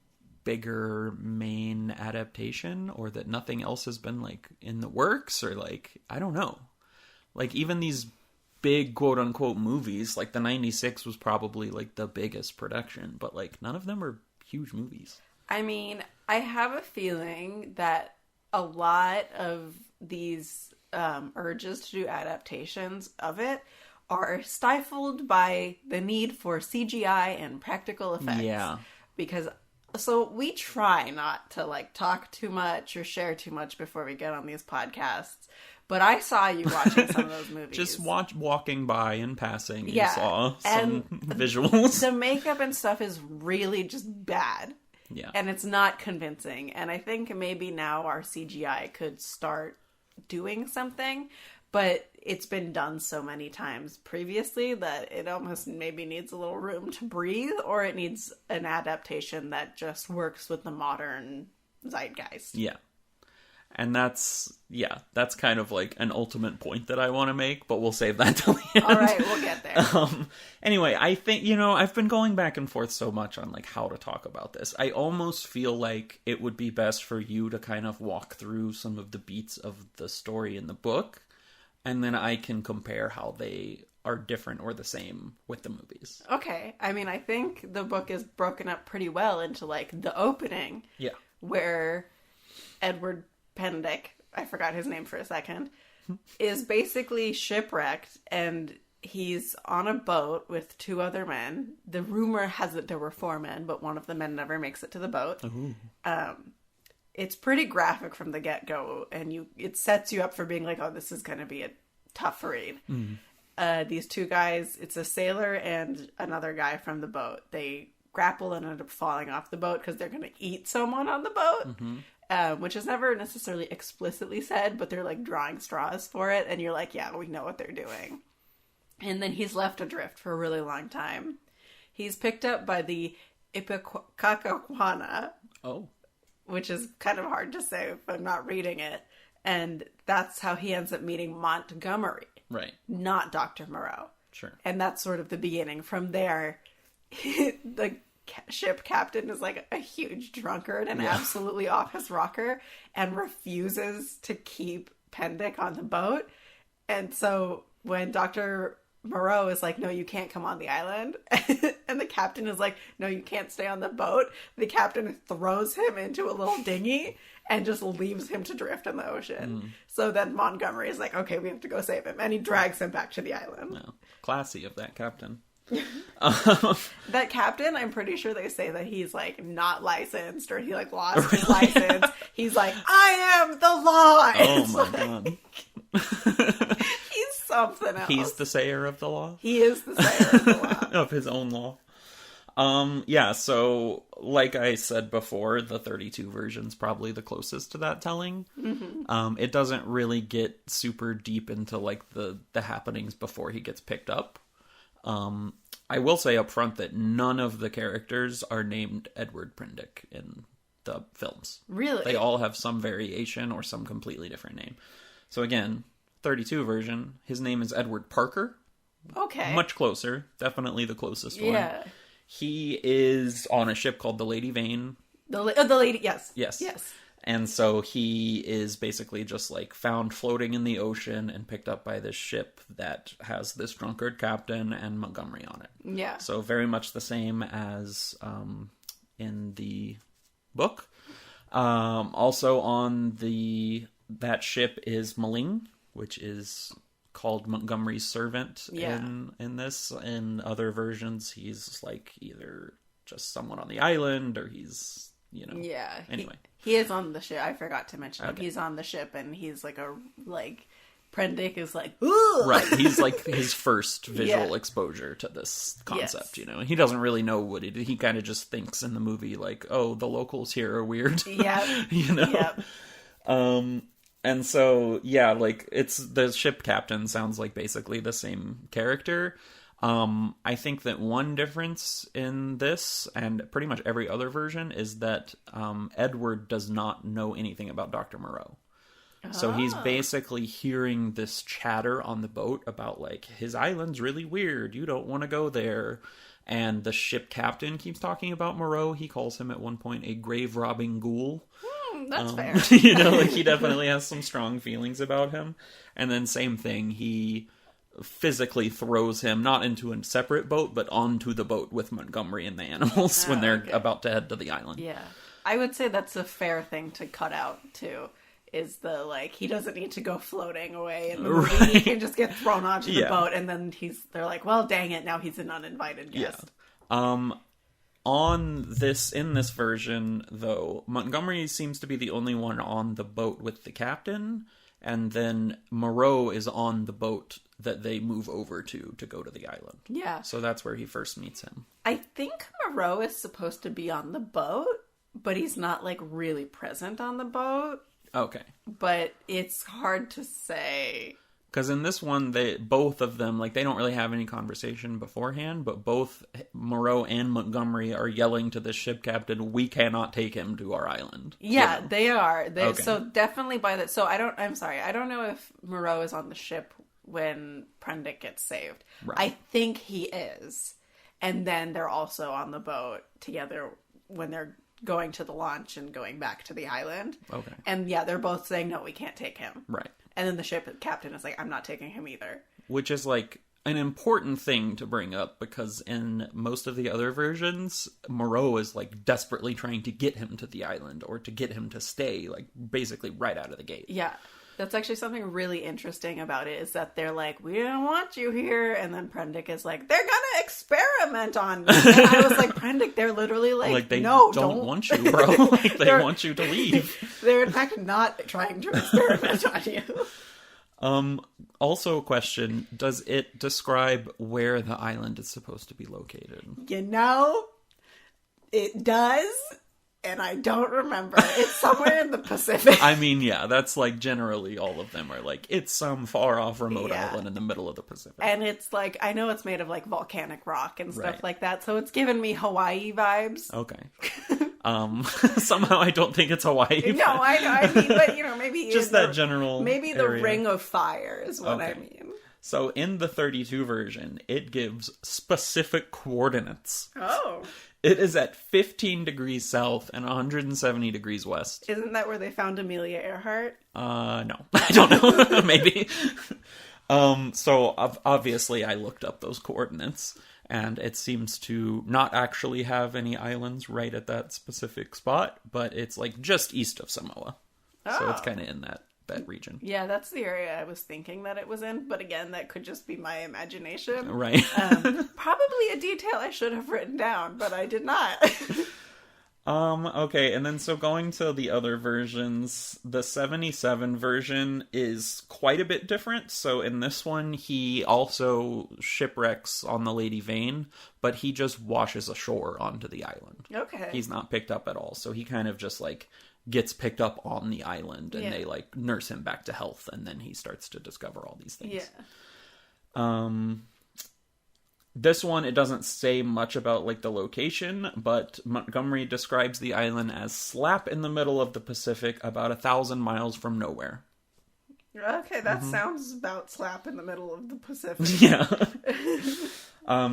A: bigger main adaptation, or that nothing else has been like in the works, or like I don't know, like even these big quote unquote movies, like the 96 was probably like the biggest production, but like none of them are huge movies.
B: I mean, I have a feeling that a lot of these urges to do adaptations of it are stifled by the need for CGI and practical effects.
A: Yeah.
B: Because so we try not to like talk too much or share too much before we get on these podcasts. But I saw you watching some of those movies.
A: Just walking by and passing. You saw some visuals.
B: The makeup and stuff is really just bad.
A: Yeah.
B: And it's not convincing. And I think maybe now our CGI could start doing something. But it's been done so many times previously that it almost maybe needs a little room to breathe, or it needs an adaptation that just works with the modern zeitgeist.
A: Yeah. And that's kind of like an ultimate point that I want to make, but we'll save that till the end.
B: All right, we'll get there.
A: Anyway, I think, you know, I've been going back and forth so much on like how to talk about this. I almost feel like it would be best for you to kind of walk through some of the beats of the story in the book, and then I can compare how they are different or the same with the movies.
B: Okay. I mean, I think the book is broken up pretty well into like the opening.
A: Yeah.
B: Where Edward Pendick, I forgot his name for a second, is basically shipwrecked, and he's on a boat with two other men. The rumor has it there were four men, but one of the men never makes it to the boat. It's pretty graphic from the get-go, and it sets you up for being like, oh, this is going to be a tough read. These two guys, it's a sailor and another guy from the boat. They grapple and end up falling off the boat because they're going to eat someone on the boat, which is never necessarily explicitly said, but they're like drawing straws for it, and you're like, yeah, we know what they're doing. And then he's left adrift for a really long time. He's picked up by the Ipecacuanha.
A: Oh.
B: Which is kind of hard to say if I'm not reading it. And that's how he ends up meeting Montgomery.
A: Right.
B: Not Dr. Moreau.
A: Sure.
B: And that's sort of the beginning. From there, the ship captain is like a huge drunkard and absolutely off his rocker and refuses to keep Pendick on the boat. And so when Dr. Moreau is like, no, you can't come on the island. And the captain is like, no, you can't stay on the boat. The captain throws him into a little dinghy and just leaves him to drift in the ocean. So then Montgomery is like, okay, we have to go save him. And he drags him back to the island.
A: No. Classy of that captain.
B: That captain, I'm pretty sure they say that he's like not licensed, or he like lost his license. He's like, I am the law.
A: Oh my god.
B: He's something else.
A: He's the sayer of the law?
B: He is the sayer of the law.
A: Of his own law. Yeah, so like I said before, the 32 version's probably the closest to that telling. Mm-hmm. It doesn't really get super deep into like the happenings before he gets picked up. I will say up front that none of the characters are named Edward Prendick in the films.
B: Really?
A: They all have some variation or some completely different name. So again, 32 version, his name is Edward Parker.
B: Okay.
A: Much closer. Definitely the closest one.
B: Yeah.
A: He is on a ship called the Lady Vane.
B: The lady, yes.
A: Yes.
B: Yes.
A: And so he is basically just like found floating in the ocean and picked up by this ship that has this drunkard captain and Montgomery on it.
B: Yeah.
A: So very much the same as in the book. Also on that ship is Maling, which is called Montgomery's servant in this. In other versions, he's like either just someone on the island or he's,
B: Yeah.
A: Anyway.
B: He is on the ship. I forgot to mention
A: Okay.
B: he's on the ship and he's like Prendick is like, ooh!
A: Right, he's like his first visual exposure to this concept, He doesn't really know what he kind of just thinks in the movie like, oh, the locals here are weird.
B: Yeah.
A: Yep. And so, yeah, like, it's the ship captain sounds like basically the same character. I think that one difference in this and pretty much every other version is that Edward does not know anything about Dr. Moreau. So he's basically hearing this chatter on the boat about, like, his island's really weird. You don't want to go there. And the ship captain keeps talking about Moreau. He calls him at one point a grave-robbing ghoul.
B: That's fair.
A: Like he definitely has some strong feelings about him. And then same thing, he physically throws him not into a separate boat, but onto the boat with Montgomery and the animals when they're about to head to the island.
B: Yeah. I would say that's a fair thing to cut out, too. Is the, like, he doesn't need to go floating away in the movie. Right. He can just get thrown onto the boat, and then they're like, well, dang it, now he's an uninvited guest.
A: Yeah. In this version, though, Montgomery seems to be the only one on the boat with the captain, and then Moreau is on the boat that they move over to go to the island.
B: Yeah.
A: So that's where he first meets him.
B: I think Moreau is supposed to be on the boat, but he's not, like, really present on the boat.
A: Okay.
B: But it's hard to say.
A: Because in this one, both of them, like, they don't really have any conversation beforehand, but both Moreau and Montgomery are yelling to the ship captain, we cannot take him to our island.
B: Yeah, they are.
A: Okay.
B: So definitely so I don't know if Moreau is on the ship when Prendick gets saved.
A: Right.
B: I think he is. And then they're also on the boat together when they're going to the launch and going back to the island.
A: Okay.
B: And yeah, they're both saying, no, we can't take him.
A: Right.
B: And then the ship captain is like, I'm not taking him either.
A: Which is like an important thing to bring up because in most of the other versions, Moreau is like desperately trying to get him to the island or to get him to stay, like basically right out of the gate.
B: Yeah. That's actually something really interesting about it is that they're like, we don't want you here. And then Prendick is like, they're going to experiment on me. And I was like, Prendick, they're literally like they don't
A: want you, bro. Like they want you to leave.
B: They're in fact not trying to experiment on you.
A: Also a question, does it describe where the island is supposed to be located?
B: It does. And I don't remember. It's somewhere in the Pacific.
A: I mean, yeah, that's like generally all of them are like, it's some far off remote island in the middle of the Pacific.
B: And it's like, I know it's made of like volcanic rock and stuff like that. So it's given me Hawaii vibes.
A: Okay. Somehow I don't think it's Hawaii.
B: No, I know. I mean, but maybe
A: just that general
B: maybe the
A: area.
B: Ring of Fire is what I mean.
A: So in the 32 version, it gives specific coordinates.
B: Oh.
A: It is at 15 degrees south and 170 degrees west.
B: Isn't that where they found Amelia Earhart?
A: No. I don't know. Maybe. So obviously I looked up those coordinates, and it seems to not actually have any islands right at that specific spot, but it's like just east of Samoa. Oh. So it's kind of in that region.
B: Yeah, that's the area I was thinking that it was in, but again, that could just be my imagination.
A: Right.
B: Probably a detail I should have written down, but I did not.
A: Okay, and then so going to the other versions, the 77 version is quite a bit different. So in this one, he also shipwrecks on the Lady Vane, but he just washes ashore onto the island.
B: Okay.
A: He's not picked up at all. So he kind of just, like, gets picked up on the island, and they, like, nurse him back to health, and then he starts to discover all these things.
B: Yeah.
A: This one, it doesn't say much about, like, the location, but Montgomery describes the island as slap in the middle of the Pacific, about 1,000 miles from nowhere.
B: Okay, that sounds about slap in the middle of the Pacific.
A: Yeah.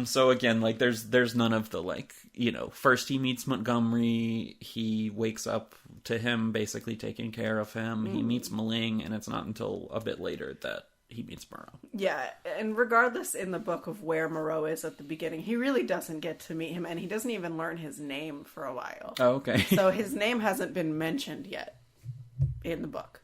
A: So again, like, there's none of the, like, you know, first he meets Montgomery, he wakes up to him basically taking care of him, he meets Maling, and it's not until a bit later that he meets Moreau.
B: Yeah, and regardless in the book of where Moreau is at the beginning, he really doesn't get to meet him, and he doesn't even learn his name for a while.
A: Oh, okay.
B: So his name hasn't been mentioned yet in the book.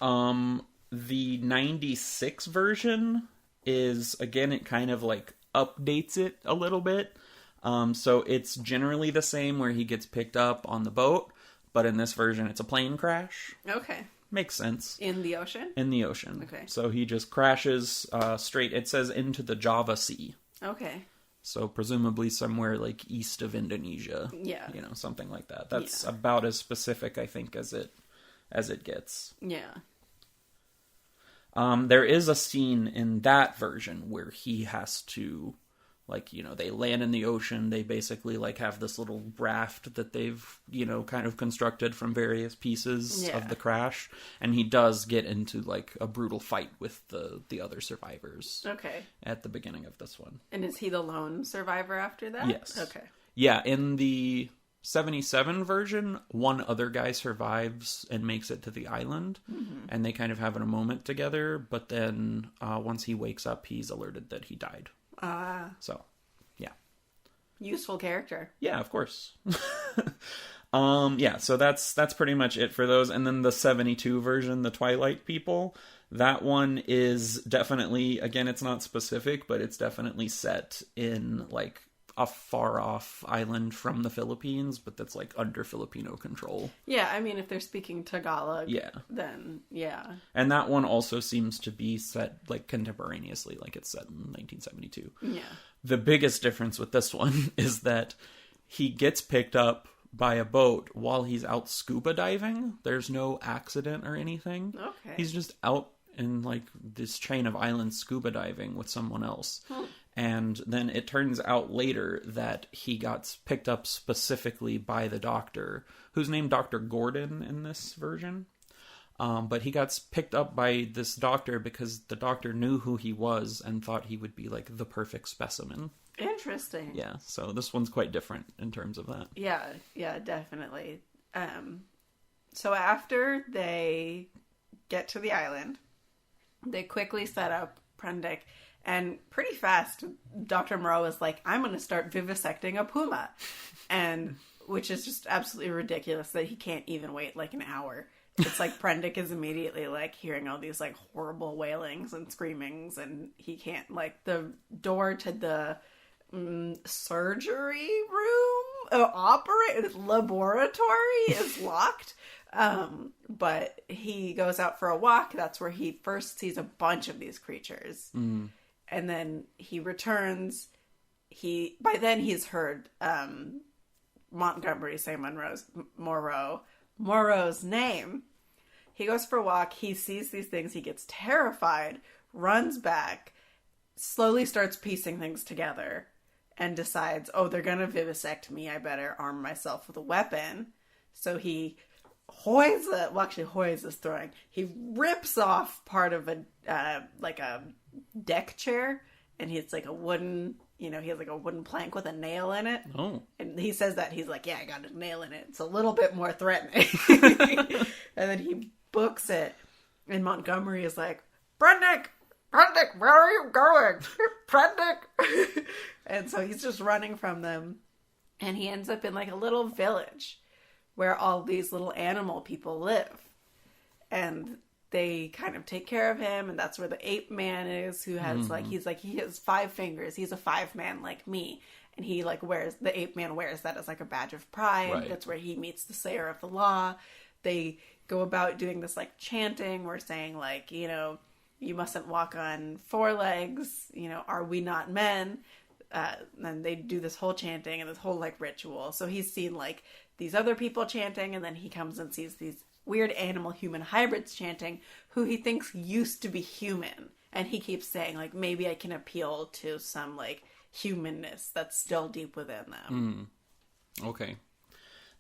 A: The 96 version is, again, it kind of, like, updates it a little bit. So it's generally the same where he gets picked up on the boat, but in this version it's a plane crash.
B: Okay.
A: Makes sense.
B: In the ocean?
A: In the ocean.
B: Okay.
A: So he just crashes straight, it says, into the Java Sea.
B: Okay.
A: So presumably somewhere, like, east of Indonesia.
B: Yeah.
A: You know, something like that. That's about as specific, I think, as it gets.
B: Yeah.
A: There is a scene in that version where he has to, like, you know, they land in the ocean. They basically, like, have this little raft that they've, you know, kind of constructed from various pieces of the crash. And he does get into, like, a brutal fight with the other survivors.
B: Okay.
A: At the beginning of this one.
B: And is he the lone survivor after that?
A: Yes.
B: Okay.
A: Yeah, in the 77 version, one other guy survives and makes it to the island. And they kind of have a moment together. But then once he wakes up, he's alerted that he died. So, yeah.
B: Useful character.
A: Yeah, of course. Yeah, so that's pretty much it for those. And then the 72 version, the Twilight People, that one is definitely, again, it's not specific, but it's definitely set in, like, a far-off island from the Philippines, but that's, like, under Filipino control.
B: Yeah, I mean, if they're speaking Tagalog, then, yeah.
A: And that one also seems to be set, like, contemporaneously, like it's set in 1972.
B: Yeah.
A: The biggest difference with this one is that he gets picked up by a boat while he's out scuba diving. There's no accident or anything.
B: Okay.
A: He's just out in, like, this chain of islands scuba diving with someone else. And then it turns out later that he got picked up specifically by the doctor, who's named Dr. Gordon in this version. But he got picked up by this doctor because the doctor knew who he was and thought he would be, like, the perfect specimen.
B: Interesting.
A: Yeah, so this one's quite different in terms of that.
B: Yeah, definitely. So after they get to the island, they quickly set up Prendick, and pretty fast, Dr. Moreau is like, I'm going to start vivisecting a puma. And, which is just absolutely ridiculous that he can't even wait, like, an hour. It's like Prendick is immediately, like, hearing all these, like, horrible wailings and screamings, and he can't, like, the door to the surgery room, laboratory is locked. But he goes out for a walk. That's where he first sees a bunch of these creatures. And then he returns. By then he's heard Montgomery say Moreau's name. He goes for a walk. He sees these things. He gets terrified, runs back, slowly starts piecing things together, and decides, oh, they're going to vivisect me. I better arm myself with a weapon. So he Hoyes is throwing. He rips off part of a deck chair, and it's like a wooden, he has like a wooden plank with a nail in it.
A: Oh.
B: And he says that, he's like, yeah, I got a nail in it. It's a little bit more threatening. And then he books it, and Montgomery is like, Prendick, where are you going? Prendick. And so he's just running from them, and he ends up in like a little village where all these little animal people live. And they kind of take care of him, and that's where the ape man is, who has he has 5 fingers. He's a 5-man like me. and he like the ape man wears that as like a badge of pride.
A: Right.
B: That's where he meets the Slayer of the Law. They go about doing this like chanting. We're saying like, you mustn't walk on four legs. Are we not men? And they do this whole chanting and this whole like ritual. So he's seen like these other people chanting, and then he comes and sees these weird animal human hybrids chanting who he thinks used to be human. And he keeps saying like, maybe I can appeal to some like humanness that's still deep within them.
A: Okay.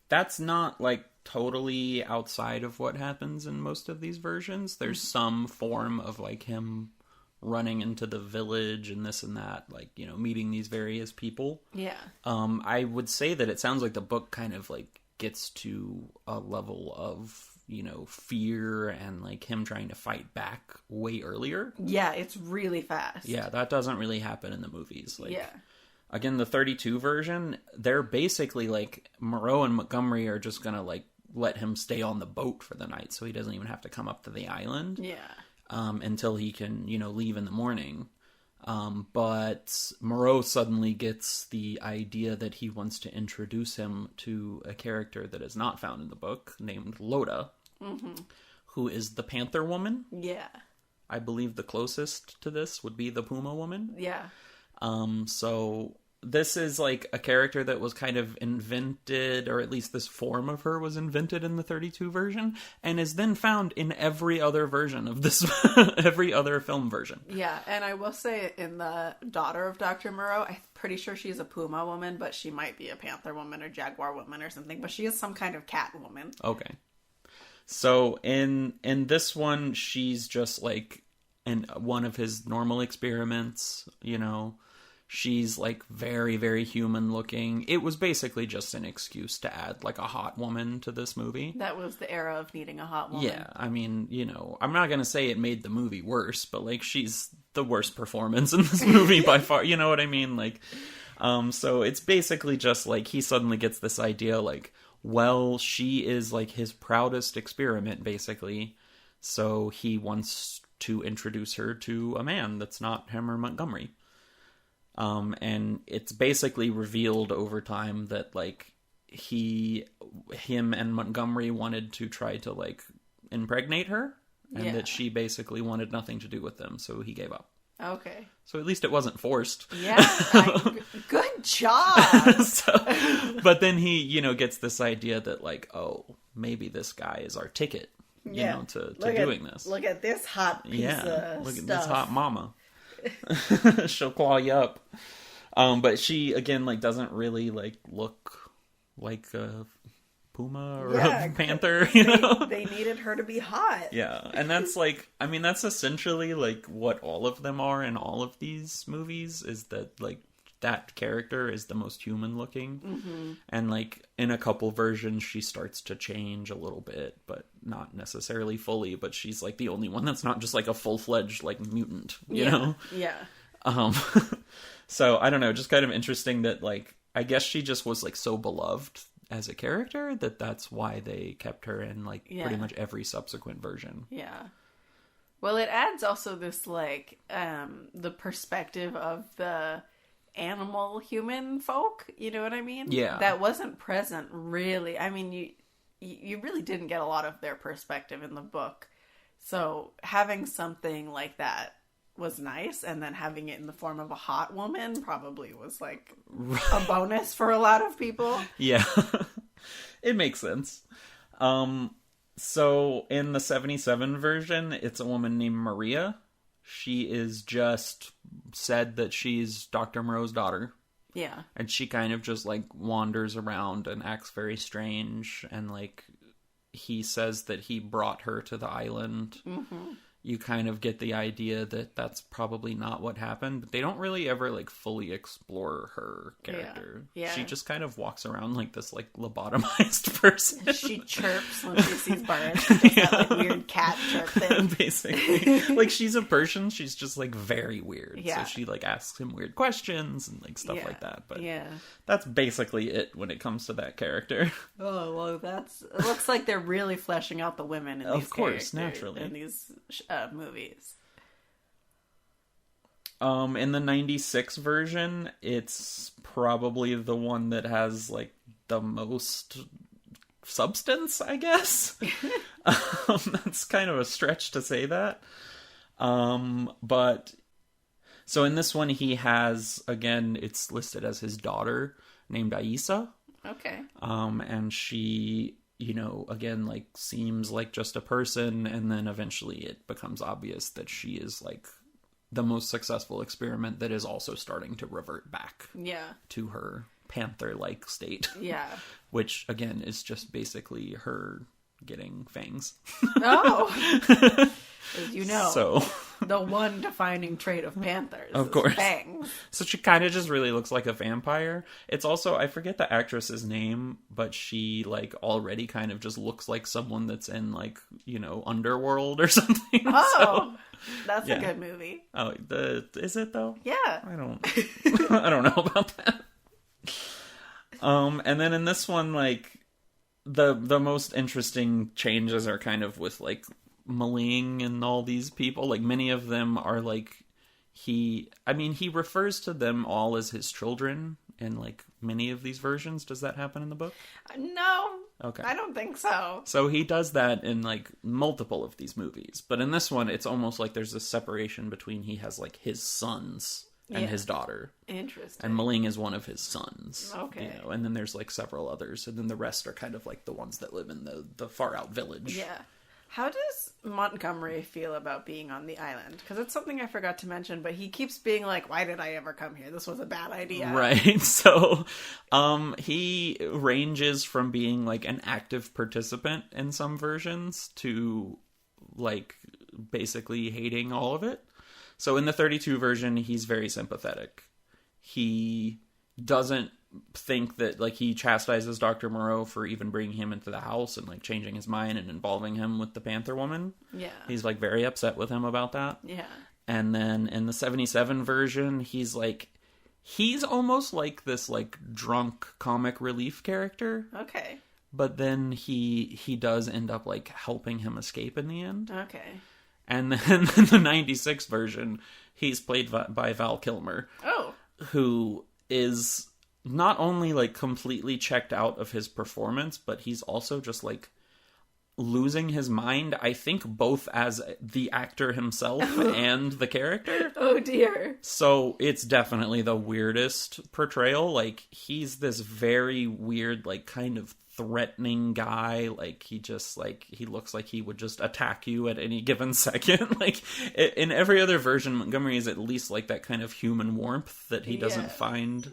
A: That's not like totally outside of what happens in most of these versions. There's some form of like him running into the village and this and that, like, meeting these various people.
B: Yeah.
A: I would say that it sounds like the book kind of like gets to a level of, fear and like him trying to fight back way earlier.
B: Yeah, it's really fast.
A: Yeah, that doesn't really happen in the movies. Like,
B: yeah.
A: Again, the 32 version, they're basically like Moreau and Montgomery are just gonna like let him stay on the boat for the night, so he doesn't even have to come up to the island.
B: Yeah.
A: Until he can, leave in the morning. But Moreau suddenly gets the idea that he wants to introduce him to a character that is not found in the book, named Loda, who is the Panther Woman.
B: Yeah.
A: I believe the closest to this would be the Puma Woman.
B: Yeah.
A: So this is like a character that was kind of invented, or at least this form of her was invented in the 32 version, and is then found in every other version of this, every other film version.
B: Yeah, and I will say in the daughter of Dr. Moreau, I'm pretty sure she's a Puma woman, but she might be a Panther woman or Jaguar woman or something, but she is some kind of cat woman.
A: Okay. So in this one, she's just like in one of his normal experiments, She's like very, very human looking. It was basically just an excuse to add like a hot woman to this movie.
B: That was the era of needing a hot woman.
A: Yeah, I mean, I'm not going to say it made the movie worse, but like she's the worst performance in this movie by far. You know what I mean? Like, so it's basically just like he suddenly gets this idea like, well, she is like his proudest experiment basically. So he wants to introduce her to a man that's not him or Montgomery. And it's basically revealed over time that like him and Montgomery wanted to try to like impregnate her, and that she basically wanted nothing to do with them, so he gave up.
B: Okay.
A: So at least it wasn't forced.
B: Yeah. Good job.
A: But then he, gets this idea that like, oh, maybe this guy is our ticket, to doing this.
B: Look at this hot piece of
A: look at
B: stuff.
A: this hot mama. She'll claw you up. But she again like doesn't really like look like a puma or a panther,
B: They needed her to be hot.
A: Yeah. And that's like, I mean, that's essentially like what all of them are in all of these movies, is that like that character is the most human looking. And like in a couple versions she starts to change a little bit, but not necessarily fully, but she's like the only one that's not just like a full-fledged like mutant, you know?
B: Yeah.
A: So I don't know, just kind of interesting that like I guess she just was like so beloved as a character that's why they kept her in like pretty much every subsequent version.
B: Yeah. Well, it adds also this like the perspective of the animal human folk, you know what I mean?
A: Yeah.
B: That wasn't present really. I mean, you really didn't get a lot of their perspective in the book. So having something like that was nice, and then having it in the form of a hot woman probably was like a bonus for a lot of people.
A: Yeah. It makes sense. So in the 77 version, it's a woman named Maria. She is just said that she's Dr. Moreau's daughter.
B: Yeah.
A: And she kind of just like wanders around and acts very strange. And like he says that he brought her to the island. You kind of get the idea that that's probably not what happened, but they don't really ever like fully explore her character.
B: Yeah.
A: She just kind of walks around like this like lobotomized person.
B: She chirps when she sees birds. She does that like weird cat chirp thing.
A: Basically. Like she's a Persian, she's just like very weird.
B: Yeah.
A: So she like asks him weird questions and like stuff like that. But
B: yeah,
A: that's basically it when it comes to that character.
B: Oh, well, it looks like they're really fleshing out the women in these
A: of course,
B: characters,
A: naturally.
B: in these movies.
A: In the 96 version, it's probably the one that has, like, the most substance, I guess. That's kind of a stretch to say that. But, so in this one, he has, again, it's listed as his daughter, named Aisa.
B: Okay.
A: And she, you know, again, like, seems like just a person, and then eventually it becomes obvious that she is, like, the most successful experiment that is also starting to revert back to her panther-like state.
B: Yeah.
A: Which, again, is just basically her getting fangs.
B: Oh! As you know,
A: so
B: the one defining trait of panthers
A: of
B: is
A: course.
B: fangs.
A: So she kind of just really looks like a vampire. It's also, I forget the actress's name, but she, like, already kind of just looks like someone that's in, like, you know, Underworld or something.
B: Oh! That's a good movie.
A: Oh, is it though?
B: Yeah.
A: I don't know about that. And then in this one, like, the most interesting changes are kind of with, like, Maling and all these people. Like, many of them are, like, he refers to them all as his children in, like, many of these versions. Does that happen in the book?
B: No.
A: Okay.
B: I don't think so.
A: So he does that in, like, multiple of these movies. But in this one, it's almost like there's this separation between he has, like, his sons and his daughter. Interesting. And Maling is one of his sons. Okay. You know, and then there's, like, several others. And then the rest are kind of, like, the ones that live in the far-out village.
B: Yeah. How does Montgomery feel about being on the island? Because it's something I forgot to mention, but he keeps being like, why did I ever come here? This was a bad idea.
A: Right. So, he ranges from being, like, an active participant in some versions to, like, basically hating all of it. So in the 32 version, he's very sympathetic. He doesn't think that, like, he chastises Dr. Moreau for even bringing him into the house and, like, changing his mind and involving him with the Panther Woman. Yeah. He's, like, very upset with him about that. Yeah. And then in the 77 version, he's almost like this, like, drunk comic relief character. Okay. But then he does end up, like, helping him escape in the end. Okay. And then in the 96 version, he's played by Val Kilmer. Oh. Who is not only, like, completely checked out of his performance, but he's also just, like, losing his mind, I think, both as the actor himself and the character. Oh, dear. So it's definitely the weirdest portrayal. Like, he's this very weird, like, kind of threatening guy. Like, he just, like, he looks like he would just attack you at any given second. Like, in every other version, Montgomery is at least, like, that kind of human warmth that he doesn't find...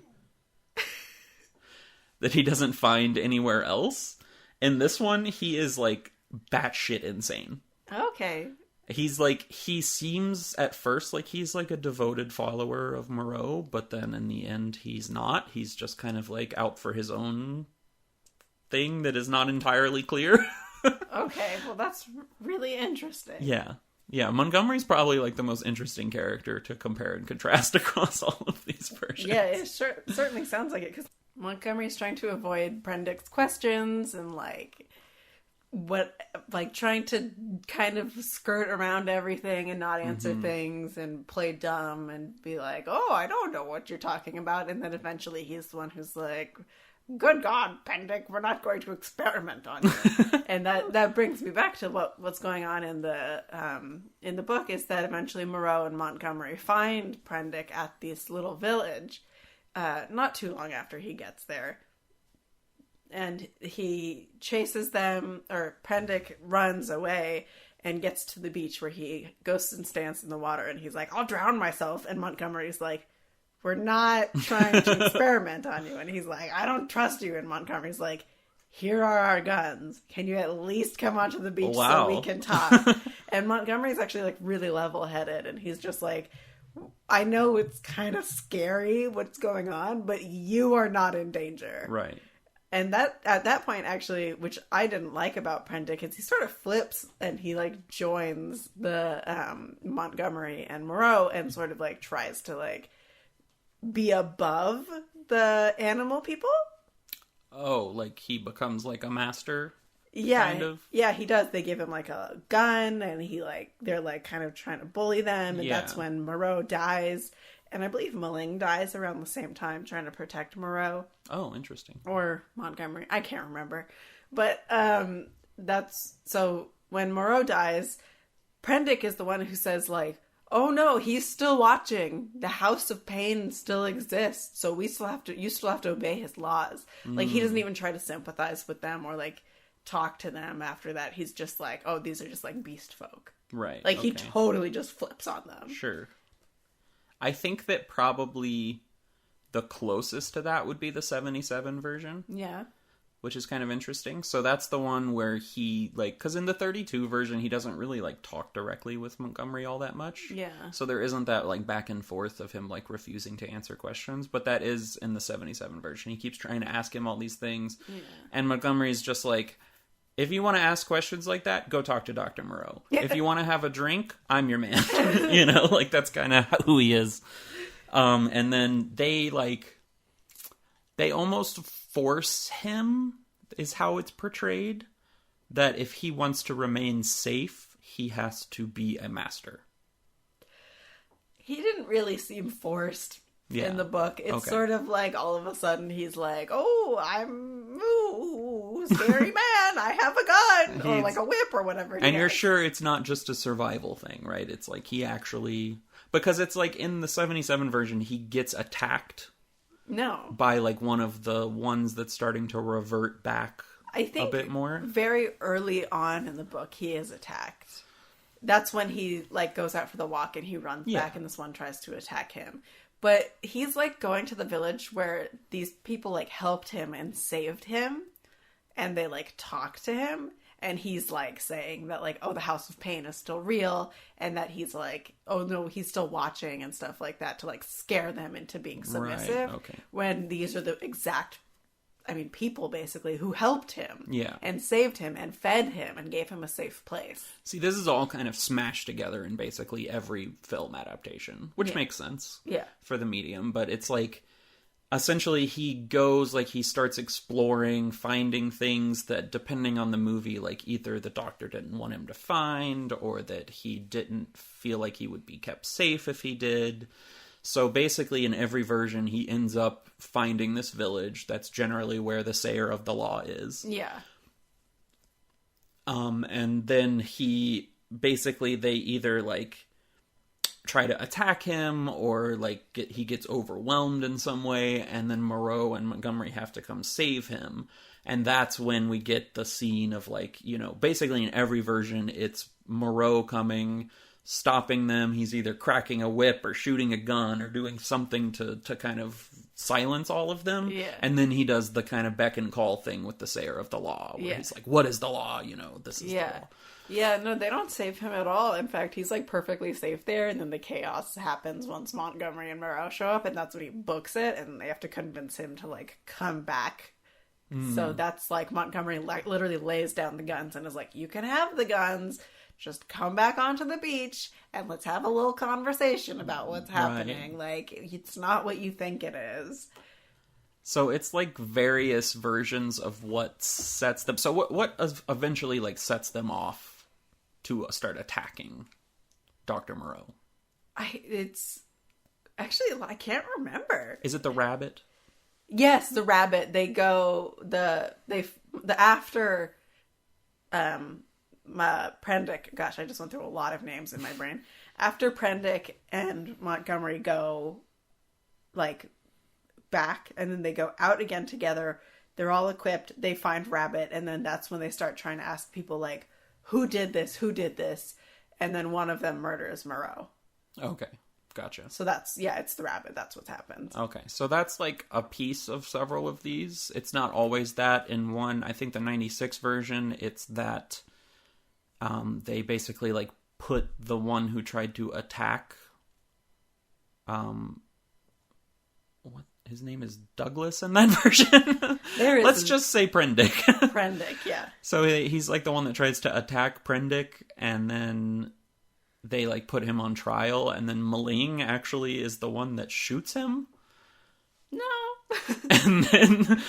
A: that he doesn't find anywhere else. In this one, he is, like, batshit insane. Okay. He's, like, he seems at first like he's, like, a devoted follower of Moreau, but then in the end, he's not. He's just kind of, like, out for his own thing that is not entirely clear.
B: Okay, well, that's really interesting.
A: Yeah. Yeah, Montgomery's probably, like, the most interesting character to compare and contrast across all of these versions.
B: Yeah, it certainly sounds like it, because Montgomery's trying to avoid Prendick's questions and, like, trying to kind of skirt around everything and not answer things and play dumb and be like, oh, I don't know what you're talking about. And then eventually he's the one who's like, good God, Prendick, we're not going to experiment on you. And that brings me back to what's going on in the book, is that eventually Moreau and Montgomery find Prendick at this little village. Not too long after he gets there. And he chases them, or Prendick runs away and gets to the beach where he goes and stands in the water and he's like, I'll drown myself. And Montgomery's like, we're not trying to experiment on you. And he's like, I don't trust you. And Montgomery's like, here are our guns. Can you at least come onto the beach so we can talk? And Montgomery's actually, like, really level-headed. And he's just like, I know it's kind of scary what's going on, but you are not in danger. Right. And that, at that point, actually, which I didn't like about Prendick, is he sort of flips and he, like, joins the Montgomery and Moreau and sort of, like, tries to, like, be above the animal people.
A: Oh, like he becomes, like, a master?
B: Yeah,
A: kind of.
B: yeah, he does. They give him like a gun, and they're like kind of trying to bully them, and that's when Moreau dies, and I believe Maling dies around the same time, trying to protect Moreau.
A: Oh, interesting.
B: Or Montgomery, I can't remember, but that's so when Moreau dies, Prendick is the one who says like, "Oh no, he's still watching. The House of Pain still exists, so you still have to obey his laws." Like he doesn't even try to sympathize with them or like talk to them after that. He's just like, oh, these are just like beast folk.
A: Right.
B: Like he totally just flips on them.
A: Sure. I think that probably the closest to that would be the 77 version.
B: Yeah.
A: Which is kind of interesting. So that's the one where he, like, because in the 32 version, he doesn't really, like, talk directly with Montgomery all that much.
B: Yeah.
A: So there isn't that, like, back and forth of him, like, refusing to answer questions. But that is in the 77 version. He keeps trying to ask him all these things. Yeah. And Montgomery's just like, if you want to ask questions like that, go talk to Dr. Moreau. Yeah. If you want to have a drink, I'm your man. You know, like, that's kind of who he is. And then they almost force him, is how it's portrayed, that if he wants to remain safe, he has to be a master.
B: He didn't really seem forced in the book. It's sort of like all of a sudden he's like, oh, I'm scary man, I have a gun, or like a whip or whatever.
A: And you're sure it's not just a survival thing, right? It's like he actually... Because it's like in the 77 version, he gets attacked. No. By like one of the ones that's starting to revert back a bit more.
B: Very early on in the book, he is attacked. That's when he like goes out for the walk and he runs back and this one tries to attack him. But he's like going to the village where these people like helped him and saved him. And they like talk to him. And he's like saying that like, oh, the House of Pain is still real. And that he's like, oh no, he's still watching and stuff like that to like scare them into being submissive. Right, okay. When these are the exact, people basically who helped him. Yeah. And saved him and fed him and gave him a safe place.
A: See, this is all kind of smashed together in basically every film adaptation, which makes sense. Yeah. For the medium. But it's like, essentially, he goes, like, he starts exploring, finding things that, depending on the movie, like, either the doctor didn't want him to find, or that he didn't feel like he would be kept safe if he did. So, basically, in every version, he ends up finding this village. That's generally where the sayer of the law is. Yeah. And then they either, like, try to attack him, or like he gets overwhelmed in some way, and then Moreau and Montgomery have to come save him. And that's when we get the scene of like, you know, basically in every version it's Moreau coming, stopping them. He's either cracking a whip or shooting a gun or doing something to kind of silence all of them. Yeah. And then he does the kind of beck and call thing with the sayer of the law, where he's like, what is the law? You know, this is the law.
B: Yeah, no, they don't save him at all. In fact, he's like perfectly safe there, and then the chaos happens once Montgomery and Moreau show up, and that's when he books it, and they have to convince him to like come back. So that's like Montgomery literally lays down the guns and is like, you can have the guns, just come back onto the beach and let's have a little conversation about what's happening. Like, it's not what you think it is.
A: So it's like various versions of what sets them. So what eventually like sets them off to start attacking Dr. Moreau?
B: It's actually, I can't remember.
A: Is it the rabbit?
B: Yes, the rabbit. They go after Prendick. Gosh, I just went through a lot of names in my brain. After Prendick and Montgomery go like back, and then they go out again together. They're all equipped. They find Rabbit, and then that's when they start trying to ask people like, who did this? Who did this? And then one of them murders Moreau. Okay, gotcha. So that's, it's the Rabbit. That's what happens.
A: Okay, so that's like a piece of several of these. It's not always that. In one, I think the 96 version, it's that they basically like put the one who tried to attack his name is Douglas in that version. Let's just say Prendick.
B: Prendick, yeah.
A: So he's like the one that tries to attack Prendick, and then they like put him on trial, and then Maling actually is the one that shoots him.
B: No.
A: And then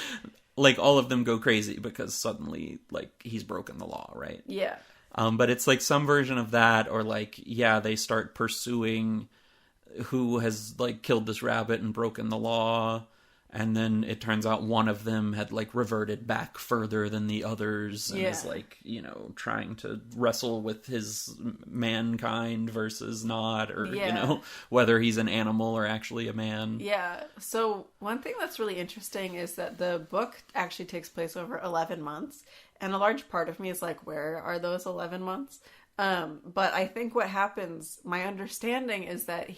A: like all of them go crazy because suddenly like he's broken the law, right?
B: Yeah.
A: But it's like some version of that, or like, yeah, they start pursuing who has like killed this rabbit and broken the law, and then it turns out one of them had like reverted back further than the others, and is like, you know, trying to wrestle with his mankind versus not, or you know, whether he's an animal or actually a man.
B: Yeah. So one thing that's really interesting is that the book actually takes place over 11 months, and a large part of me is like, where are those 11 months? But I think what happens, my understanding is that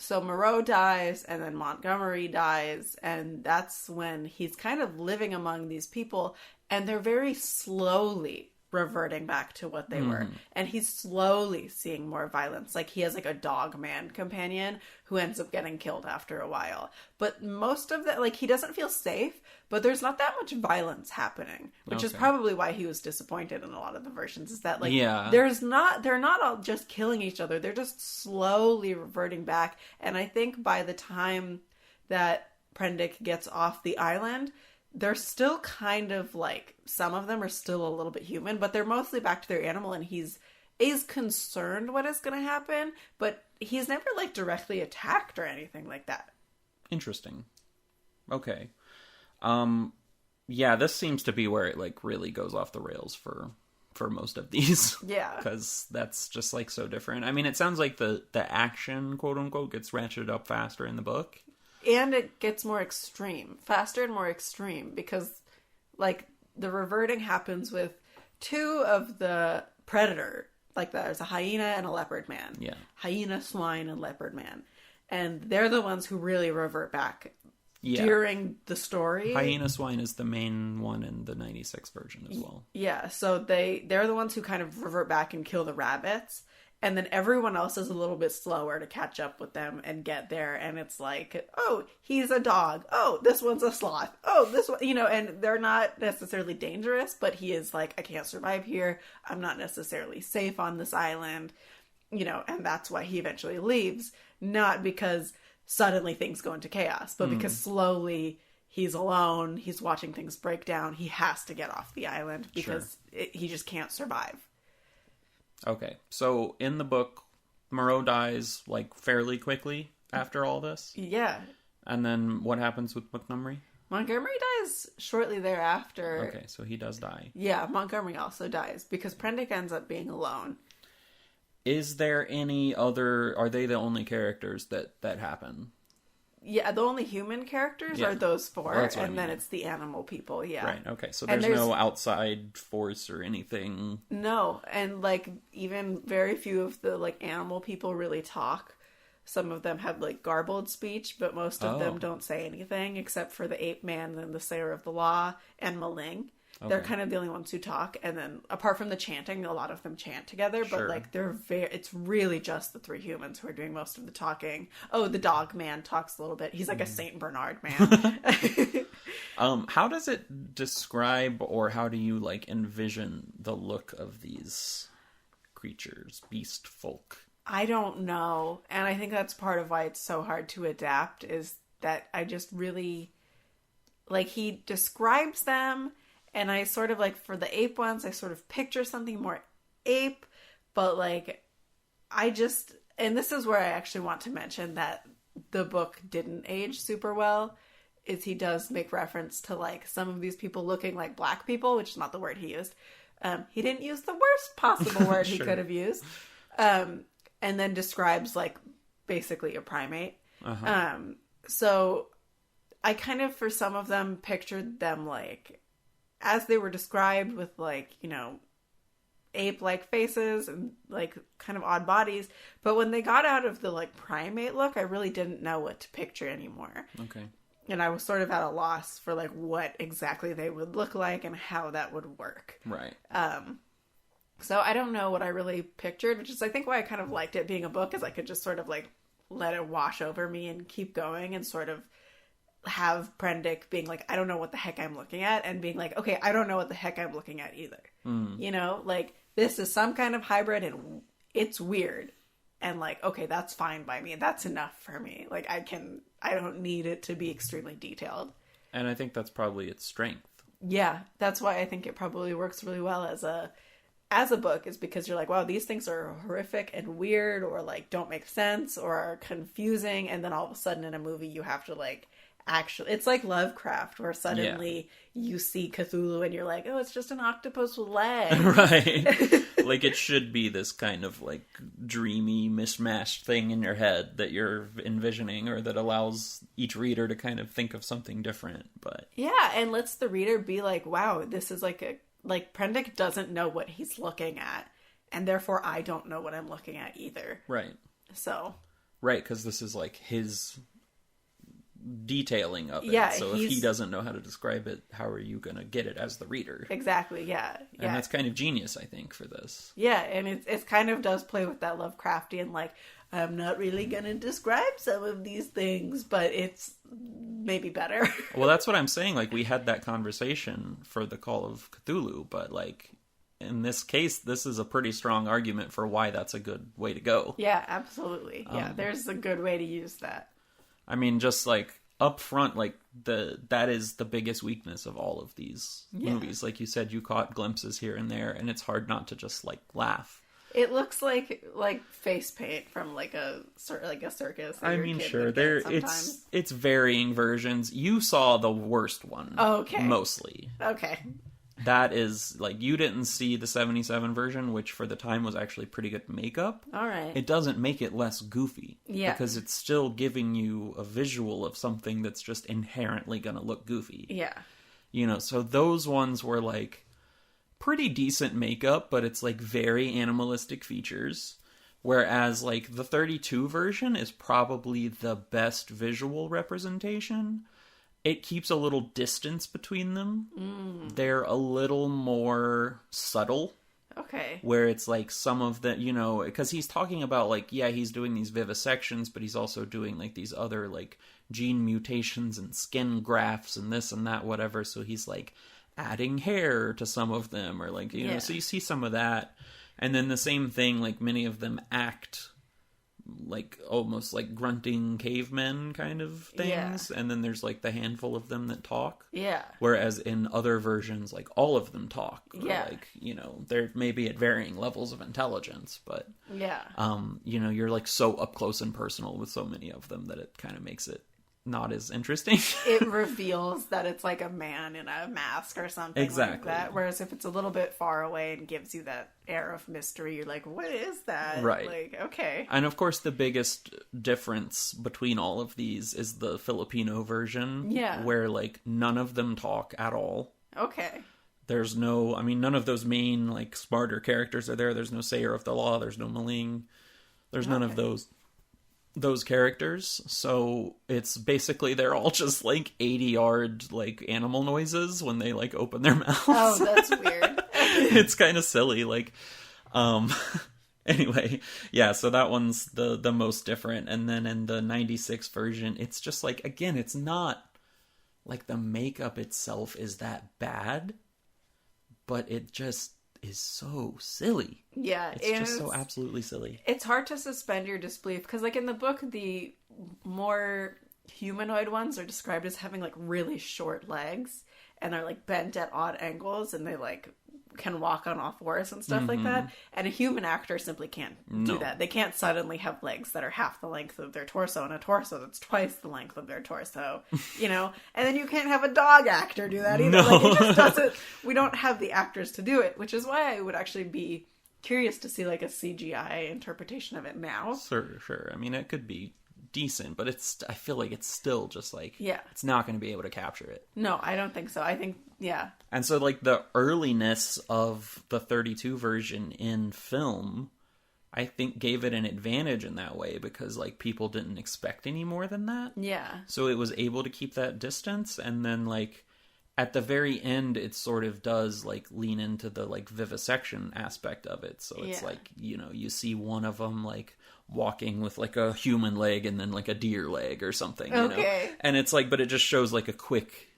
B: so Moreau dies, and then Montgomery dies, and that's when he's kind of living among these people, and they're very slowly reverting back to what they were. And he's slowly seeing more violence. Like, he has like a dog man companion who ends up getting killed after a while. But most of that, like, he doesn't feel safe, but there's not that much violence happening, which is probably why he was disappointed in a lot of the versions, is that like, they're not all just killing each other. They're just slowly reverting back. And I think by the time that Prendick gets off the island, they're still kind of like, some of them are still a little bit human, but they're mostly back to their animal, and he's concerned what is going to happen, but he's never like directly attacked or anything like that.
A: Interesting. Okay. Yeah, this seems to be where it like really goes off the rails for most of these.
B: Yeah.
A: Because that's just like so different. I mean, it sounds like the action, quote unquote, gets ratcheted up faster in the book.
B: And it gets more extreme, faster and more extreme, because like the reverting happens with two of the predator, like there's a hyena and a leopard man.
A: Yeah.
B: Hyena, swine, and leopard man. And they're the ones who really revert back
A: yeah.
B: during the story.
A: Hyena swine is the main one in the 96 version as well.
B: Yeah, so they're the ones who kind of revert back and kill the rabbits. And then everyone else is a little bit slower to catch up with them and get there. And it's like, oh, he's a dog. Oh, this one's a sloth. Oh, this one, you know, and they're not necessarily dangerous, but he is like, I can't survive here. I'm not necessarily safe on this island, you know, and that's why he eventually leaves. Not because suddenly things go into chaos, but because slowly he's alone. He's watching things break down. He has to get off the island because he just can't survive.
A: Okay, so in the book, Moreau dies, like, fairly quickly after all this?
B: Yeah.
A: And then what happens with Montgomery?
B: Montgomery dies shortly thereafter.
A: Okay, so he does die.
B: Yeah, Montgomery also dies, because Prendick ends up being alone.
A: Is there any other... Are they the only characters that happen?
B: Yeah, the only human characters are those four, and then it's the animal people,
A: Right, okay, so there's no outside force or anything.
B: No, and, like, even very few of the, like, animal people really talk. Some of them have, like, garbled speech, but most of them don't say anything, except for the ape man and the sayer of the law and Maling. Okay. They're kind of the only ones who talk, and then apart from the chanting, a lot of them chant together, but like it's really just the three humans who are doing most of the talking. Oh, the dog man talks a little bit. He's like a Saint Bernard man.
A: How does it describe, or how do you like envision the look of these creatures, beast folk?
B: I don't know, and I think that's part of why it's so hard to adapt, is that I just really like, he describes them. And I sort of, like, for the ape ones, I sort of picture something more ape. But, like, and this is where I actually want to mention that the book didn't age super well, is he does make reference to, like, some of these people looking like black people, which is not the word he used. He didn't use the worst possible word he could have used. And then describes, like, basically a primate. So I kind of, for some of them, pictured them, like, as they were described, with, like, you know, ape-like faces and, like, kind of odd bodies. But when they got out of the, like, primate look, I really didn't know what to picture anymore.
A: Okay.
B: And I was sort of at a loss for, like, what exactly they would look like and how that would work.
A: Right.
B: So I don't know what I really pictured, which is, I think, why I kind of liked it being a book, is I could just sort of, like, let it wash over me and keep going, and sort of have Prendick being like, I don't know what the heck I'm looking at, and being like, okay, I don't know what the heck I'm looking at either. You know, like, this is some kind of hybrid and it's weird, and like, okay, that's fine by me. That's enough for me. Like, I don't need it to be extremely detailed.
A: And I think that's probably its strength.
B: Yeah, that's why I think it probably works really well as a book, is because you're like, wow, these things are horrific and weird, or like don't make sense, or are confusing, and then all of a sudden in a movie you have to like actually, it's like Lovecraft, where suddenly you see Cthulhu and you're like, oh, it's just an octopus with legs.
A: Right. Like it should be this kind of like dreamy, mishmashed thing in your head that you're envisioning, or that allows each reader to kind of think of something different. But
B: yeah, and lets the reader be like, wow, this is like Prendick doesn't know what he's looking at, and therefore I don't know what I'm looking at either.
A: Right.
B: So.
A: Right, because this is like his detailing of it.
B: Yeah,
A: so if he doesn't know how to describe it, how are you going to get it as the reader?
B: Exactly, yeah.
A: And that's kind of genius, I think, for this.
B: Yeah, and it kind of does play with that Lovecraftian, like, I'm not really going to describe some of these things, but it's maybe better.
A: Well, that's what I'm saying. Like, we had that conversation for the Call of Cthulhu, but, like, in this case, this is a pretty strong argument for why that's a good way to go.
B: Yeah, absolutely. Yeah, there's a good way to use that.
A: I mean, just, like, up front, like, that is the biggest weakness of all of these movies. Like you said, you caught glimpses here and there, and it's hard not to just, like, laugh.
B: It looks like face paint from like a circus.
A: I mean, sure, it's varying versions. You saw the worst one.
B: Oh, okay.
A: Mostly.
B: Okay.
A: That is, like, you didn't see the 77 version, which for the time was actually pretty good makeup.
B: All right.
A: It doesn't make it less goofy.
B: Yeah.
A: Because it's still giving you a visual of something that's just inherently going to look goofy.
B: Yeah.
A: You know, so those ones were, like, pretty decent makeup, but it's, like, very animalistic features. Whereas, like, the 32 version is probably the best visual representation. It keeps a little distance between them. They're a little more subtle.
B: Okay.
A: Where it's like some of the, you know, because he's talking about like, yeah, he's doing these vivisections, but he's also doing like these other like gene mutations and skin grafts and this and that, whatever. So he's like adding hair to some of them, or like, you know, so you see some of that. And then the same thing, like many of them act like almost like grunting cavemen kind of things, and then there's like the handful of them that talk, whereas in other versions like all of them talk, or, like, you know, they're maybe at varying levels of intelligence, but you know, you're like so up close and personal with so many of them that it kind of makes it not as interesting.
B: It reveals that it's like a man in a mask or something like that. Whereas if it's a little bit far away and gives you that air of mystery, you're like, what is that?
A: Right.
B: Like, okay.
A: And of course the biggest difference between all of these is the Filipino version.
B: Yeah.
A: Where like none of them talk at all.
B: Okay.
A: There's no, I mean, none of those main like smarter characters are there. There's no Sayer of the Law. There's no Maling. There's none of those characters, so it's basically they're all just like 80-yard like animal noises when they like open their mouths.
B: Oh, that's weird.
A: It's kind of silly, like anyway, yeah, so that one's the most different. And then in the 96 version, it's just like, again, it's not like the makeup itself is that bad, but it just is so silly.
B: Yeah,
A: it's just so absolutely silly.
B: It's hard to suspend your disbelief because, like, in the book, the more humanoid ones are described as having like really short legs and are like bent at odd angles, and they like can walk on all fours and stuff like that. And a human actor simply can't do that. They can't suddenly have legs that are half the length of their torso and a torso that's twice the length of their torso, you know. And then you can't have a dog actor do that either.
A: No.
B: Like, it just doesn't. We don't have the actors to do it, which is why I would actually be curious to see like a CGI interpretation of it now.
A: Sure. I mean, it could be decent, but I feel like it's still just like, it's not going to be able to capture it.
B: No, I don't think so. I think,
A: And so like the earliness of the 32 version in film, I think gave it an advantage in that way, because like people didn't expect any more than that.
B: Yeah.
A: So it was able to keep that distance, and then like at the very end, it sort of does like lean into the like vivisection aspect of it. So it's like, you know, you see one of them like walking with like a human leg and then like a deer leg or something, you know? And it's like, but it just shows like a quick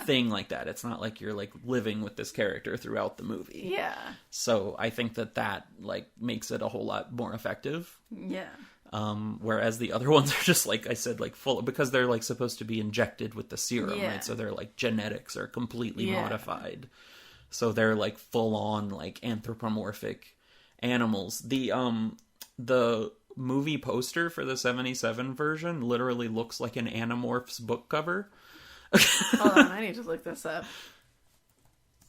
A: thing like that. It's not like you're like living with this character throughout the movie.
B: Yeah.
A: So I think that like makes it a whole lot more effective.
B: Yeah.
A: Whereas the other ones are just, like I said, like full, because they're like supposed to be injected with the serum, right? So their like genetics are completely modified. So they're like full on like anthropomorphic animals. The movie poster for the 77 version literally looks like an Animorphs book cover.
B: Hold on, I need to look this up.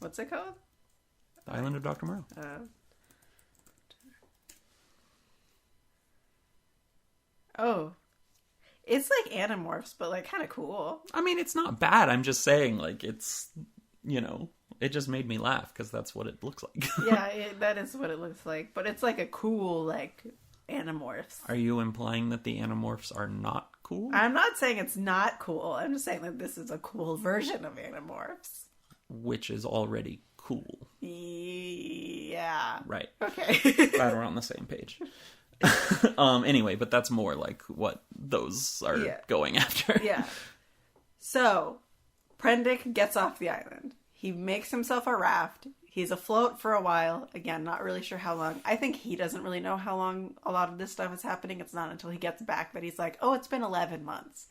B: What's it called?
A: The Island of Dr. Moreau.
B: Oh. It's like Animorphs, but like kind of cool.
A: I mean, it's not bad. I'm just saying, like, it's, you know, it just made me laugh because that's what it looks like.
B: Yeah, that is what it looks like. But it's like a cool, like, Animorphs.
A: Are you implying that the Animorphs are not cool?
B: I'm not saying it's not cool. I'm just saying that this is a cool version of Animorphs.
A: Which is already cool.
B: Yeah.
A: Right.
B: Okay.
A: Glad we're on the same page. Anyway, but that's more like what those are going after.
B: Yeah. So, Prendick gets off the island. He makes himself a raft. He's afloat for a while. Again, not really sure how long. I think he doesn't really know how long a lot of this stuff is happening. It's not until he gets back that he's like, oh, it's been 11 months.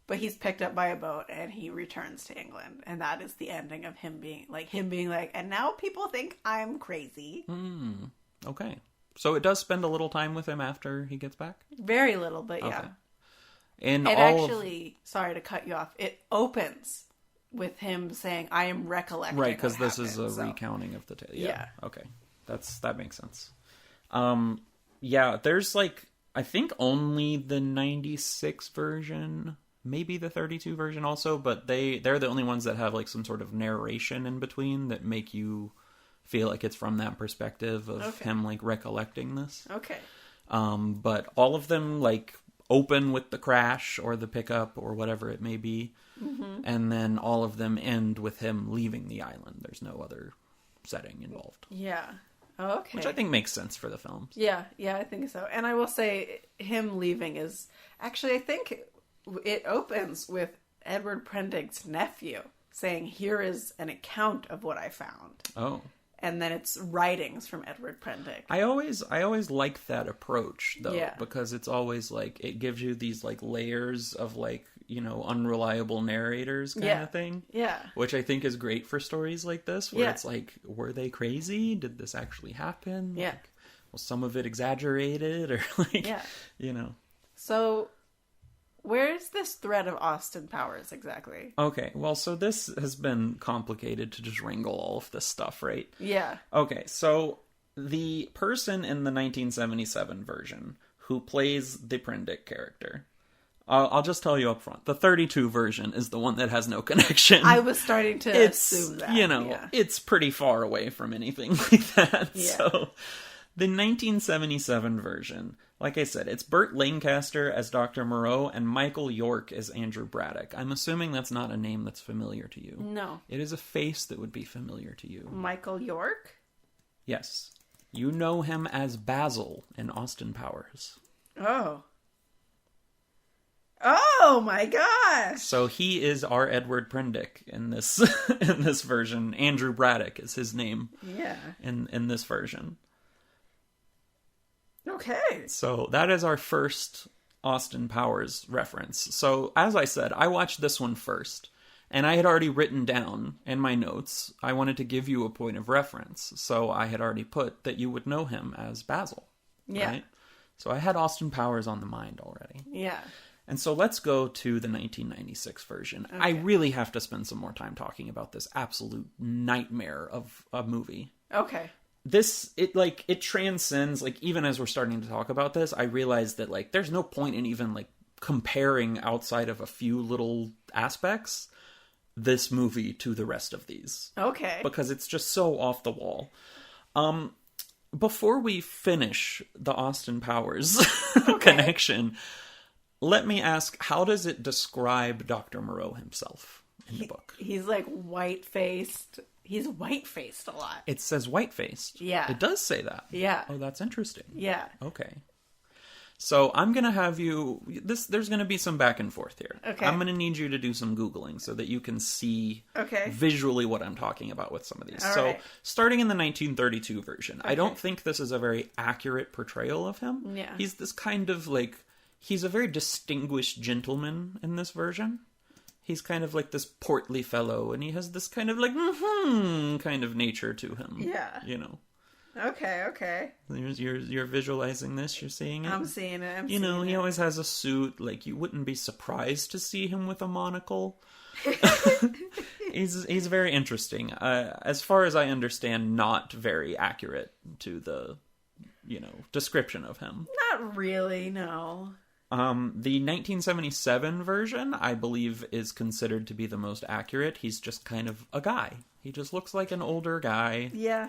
B: But he's picked up by a boat and he returns to England. And that is the ending of him being like, and now people think I'm crazy.
A: Okay. So it does spend a little time with him after he gets back?
B: Very little, but yeah.
A: Okay. And
B: actually, sorry to cut you off, it opens with him saying, I am recollecting.
A: Right, because this is a recounting of the tale. Yeah. Okay. That makes sense. Yeah, there's like, I think only the 96 version, maybe the 32 version also, but they're the only ones that have like some sort of narration in between that make you feel like it's from that perspective of him like recollecting this.
B: Okay.
A: But all of them like open with the crash or the pickup or whatever it may be. And then all of them end with him leaving the island. There's no other setting involved.
B: Yeah. Oh, okay.
A: Which I think makes sense for the films.
B: Yeah, I think so. And I will say him leaving is actually, I think it opens with Edward Prendick's nephew saying, here is an account of what I found. Oh. And then it's writings from Edward Prendick.
A: I always like that approach though, because it's always like it gives you these like layers of like, you know, unreliable narrators kind of thing. Yeah. Which I think is great for stories like this, where it's like, were they crazy? Did this actually happen? Yeah. Like, was some of it exaggerated or like, you know.
B: So where's this thread of Austin Powers exactly?
A: Okay, well, so this has been complicated to just wrangle all of this stuff, right? Yeah. Okay, so the person in the 1977 version who plays the Prendick character, I'll just tell you up front, the 32 version is the one that has no connection.
B: I was starting to assume that.
A: You know, it's pretty far away from anything like that. Yeah. So the 1977 version, like I said, it's Burt Lancaster as Dr. Moreau and Michael York as Andrew Braddock. I'm assuming that's not a name that's familiar to you. No. It is a face that would be familiar to you.
B: Michael York?
A: Yes. You know him as Basil in Austin Powers.
B: Oh. Oh my gosh!
A: So he is our Edward Prendick in this in this version. Andrew Braddock is his name. Yeah. In this version.
B: Okay.
A: So that is our first Austin Powers reference. So as I said, I watched this one first, and I had already written down in my notes, I wanted to give you a point of reference. So I had already put that you would know him as Basil. Yeah. Right? So I had Austin Powers on the mind already. Yeah. And so let's go to the 1996 version. Okay. I really have to spend some more time talking about this absolute nightmare of a movie. Okay. It transcends, like, even as we're starting to talk about this, I realized that, like, there's no point in even, like, comparing outside of a few little aspects this movie to the rest of these. Okay. Because it's just so off the wall. Before we finish the Austin Powers connection, let me ask, how does it describe Dr. Moreau himself in the book?
B: He's like white-faced. He's white-faced a lot.
A: It says white-faced. Yeah. It does say that. Yeah. Oh, that's interesting. Yeah. Okay. So I'm going to have you... There's going to be some back and forth here.
B: Okay.
A: I'm going to need you to do some Googling so that you can see visually what I'm talking about with some of these.
B: All right.
A: Starting in the 1932 version, I don't think this is a very accurate portrayal of him.
B: Yeah.
A: He's this kind of like... He's a very distinguished gentleman in this version. He's kind of like this portly fellow, and he has this kind of like, kind of nature to him.
B: Yeah.
A: You know.
B: Okay.
A: You're visualizing this. You're seeing it.
B: I'm seeing it.
A: He always has a suit. Like you wouldn't be surprised to see him with a monocle. He's very interesting. As far as I understand, not very accurate to the description of him.
B: Not really. No.
A: The 1977 version, I believe, is considered to be the most accurate. He's just kind of a guy. He just looks like an older guy.
B: Yeah.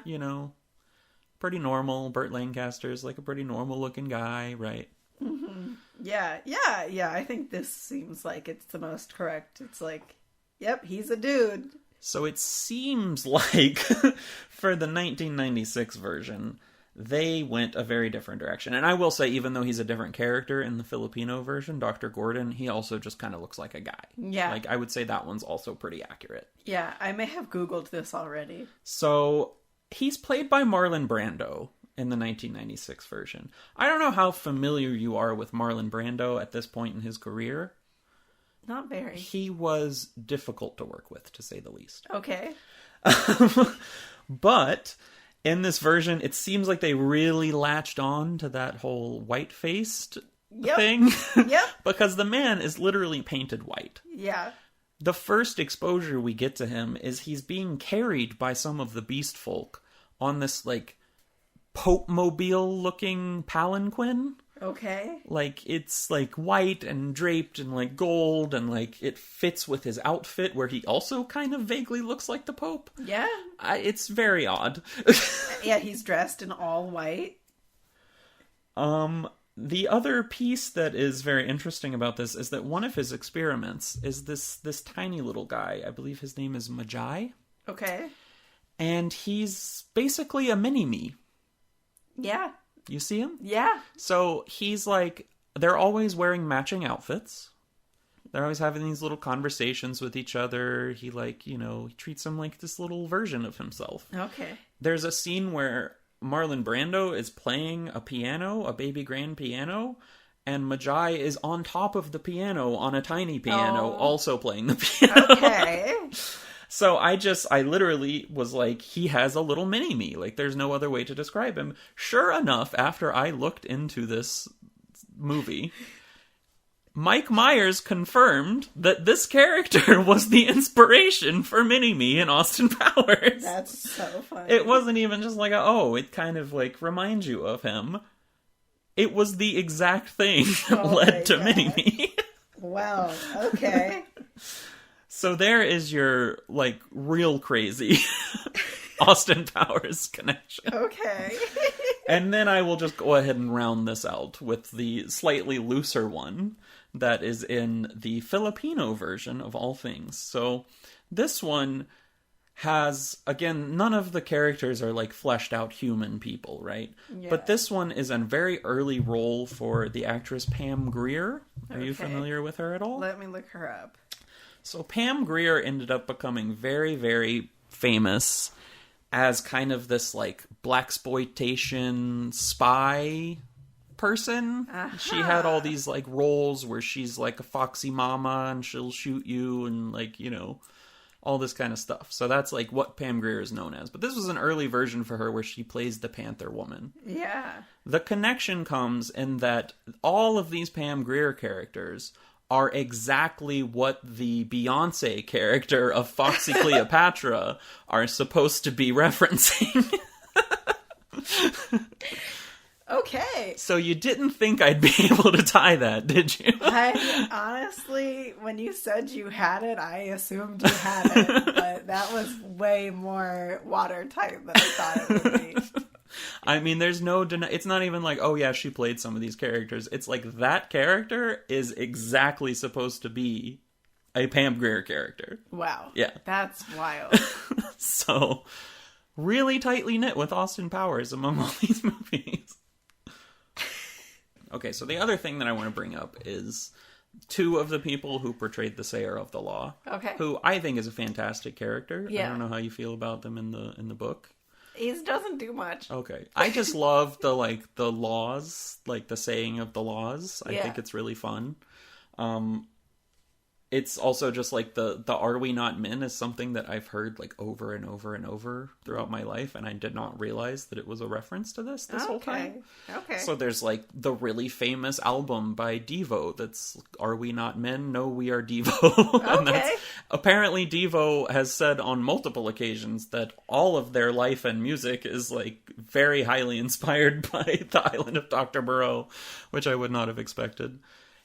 A: Pretty normal. Burt Lancaster's like a pretty normal looking guy, right?
B: Mm-hmm. Yeah. I think this seems like it's the most correct. It's like, yep, he's a dude.
A: So it seems like for the 1996 version, they went a very different direction. And I will say, even though he's a different character in the Filipino version, Dr. Gordon, he also just kind of looks like a guy.
B: Yeah.
A: Like, I would say that one's also pretty accurate.
B: Yeah, I may have Googled this already.
A: So, he's played by Marlon Brando in the 1996 version. I don't know how familiar you are with Marlon Brando at this point in his career.
B: Not very.
A: He was difficult to work with, to say the least.
B: Okay.
A: But in this version, it seems like they really latched on to that whole white-faced thing.
B: Yep.
A: Because the man is literally painted white.
B: Yeah.
A: The first exposure we get to him is he's being carried by some of the beast folk on this, like, Pope-mobile-looking palanquin.
B: Okay.
A: Like, it's, like, white and draped and, like, gold, and, like, it fits with his outfit, where he also kind of vaguely looks like the Pope.
B: Yeah.
A: It's very odd.
B: Yeah, he's dressed in all white.
A: The other piece that is very interesting about this is that one of his experiments is this tiny little guy. I believe his name is Magi.
B: Okay.
A: And he's basically a mini-me.
B: Yeah.
A: You see him?
B: Yeah.
A: So he's like, they're always wearing matching outfits. They're always having these little conversations with each other. He he treats him like this little version of himself.
B: Okay.
A: There's a scene where Marlon Brando is playing a piano, a baby grand piano, and Magi is on top of the piano on a tiny piano, also playing the piano.
B: Okay.
A: So I literally was like, he has a little mini-me. Like, there's no other way to describe him. Sure enough, after I looked into this movie, Mike Myers confirmed that this character was the inspiration for Mini-Me in Austin Powers.
B: That's so funny.
A: It wasn't even just like, it kind of, like, reminds you of him. It was the exact thing that led to Mini-Me.
B: Wow, okay.
A: So there is your, like, real crazy Austin Powers connection.
B: Okay.
A: And then I will just go ahead and round this out with the slightly looser one that is in the Filipino version of all things. So this one has, again, none of the characters are like fleshed out human people, right? Yeah. But this one is a very early role for the actress Pam Grier. Are you familiar with her at all?
B: Let me look her up.
A: So Pam Grier ended up becoming very, very famous as kind of this, like, blaxploitation spy person. Uh-huh. She had all these, like, roles where she's, like, a foxy mama and she'll shoot you and, like, all this kind of stuff. So that's, like, what Pam Grier is known as. But this was an early version for her where she plays the Panther Woman.
B: Yeah.
A: The connection comes in that all of these Pam Grier characters are exactly what the Beyonce character of Foxy Cleopatra are supposed to be referencing.
B: Okay.
A: So you didn't think I'd be able to tie that, did you?
B: I honestly, when you said you had it, I assumed you had it. But that was way more watertight than I thought it would be.
A: I mean, there's no it's not even like, oh yeah, she played some of these characters. It's like that character is exactly supposed to be a Pam Grier character.
B: Wow.
A: Yeah.
B: That's wild.
A: So, really tightly knit with Austin Powers among all these movies. Okay, so the other thing that I want to bring up is two of the people who portrayed the Sayer of the Law.
B: Okay.
A: Who I think is a fantastic character.
B: Yeah.
A: I don't know how you feel about them in the book.
B: He doesn't do much.
A: Okay. I just love the laws, like the saying of the laws. I think it's really fun. It's also just like the "Are we not men" is something that I've heard like over and over and over throughout my life, and I did not realize that it was a reference to this whole time.
B: Okay.
A: So there's like the really famous album by Devo that's "Are we not men? No, we are Devo." And that's, apparently Devo has said on multiple occasions that all of their life and music is like very highly inspired by the island of Dr. Moreau, which I would not have expected.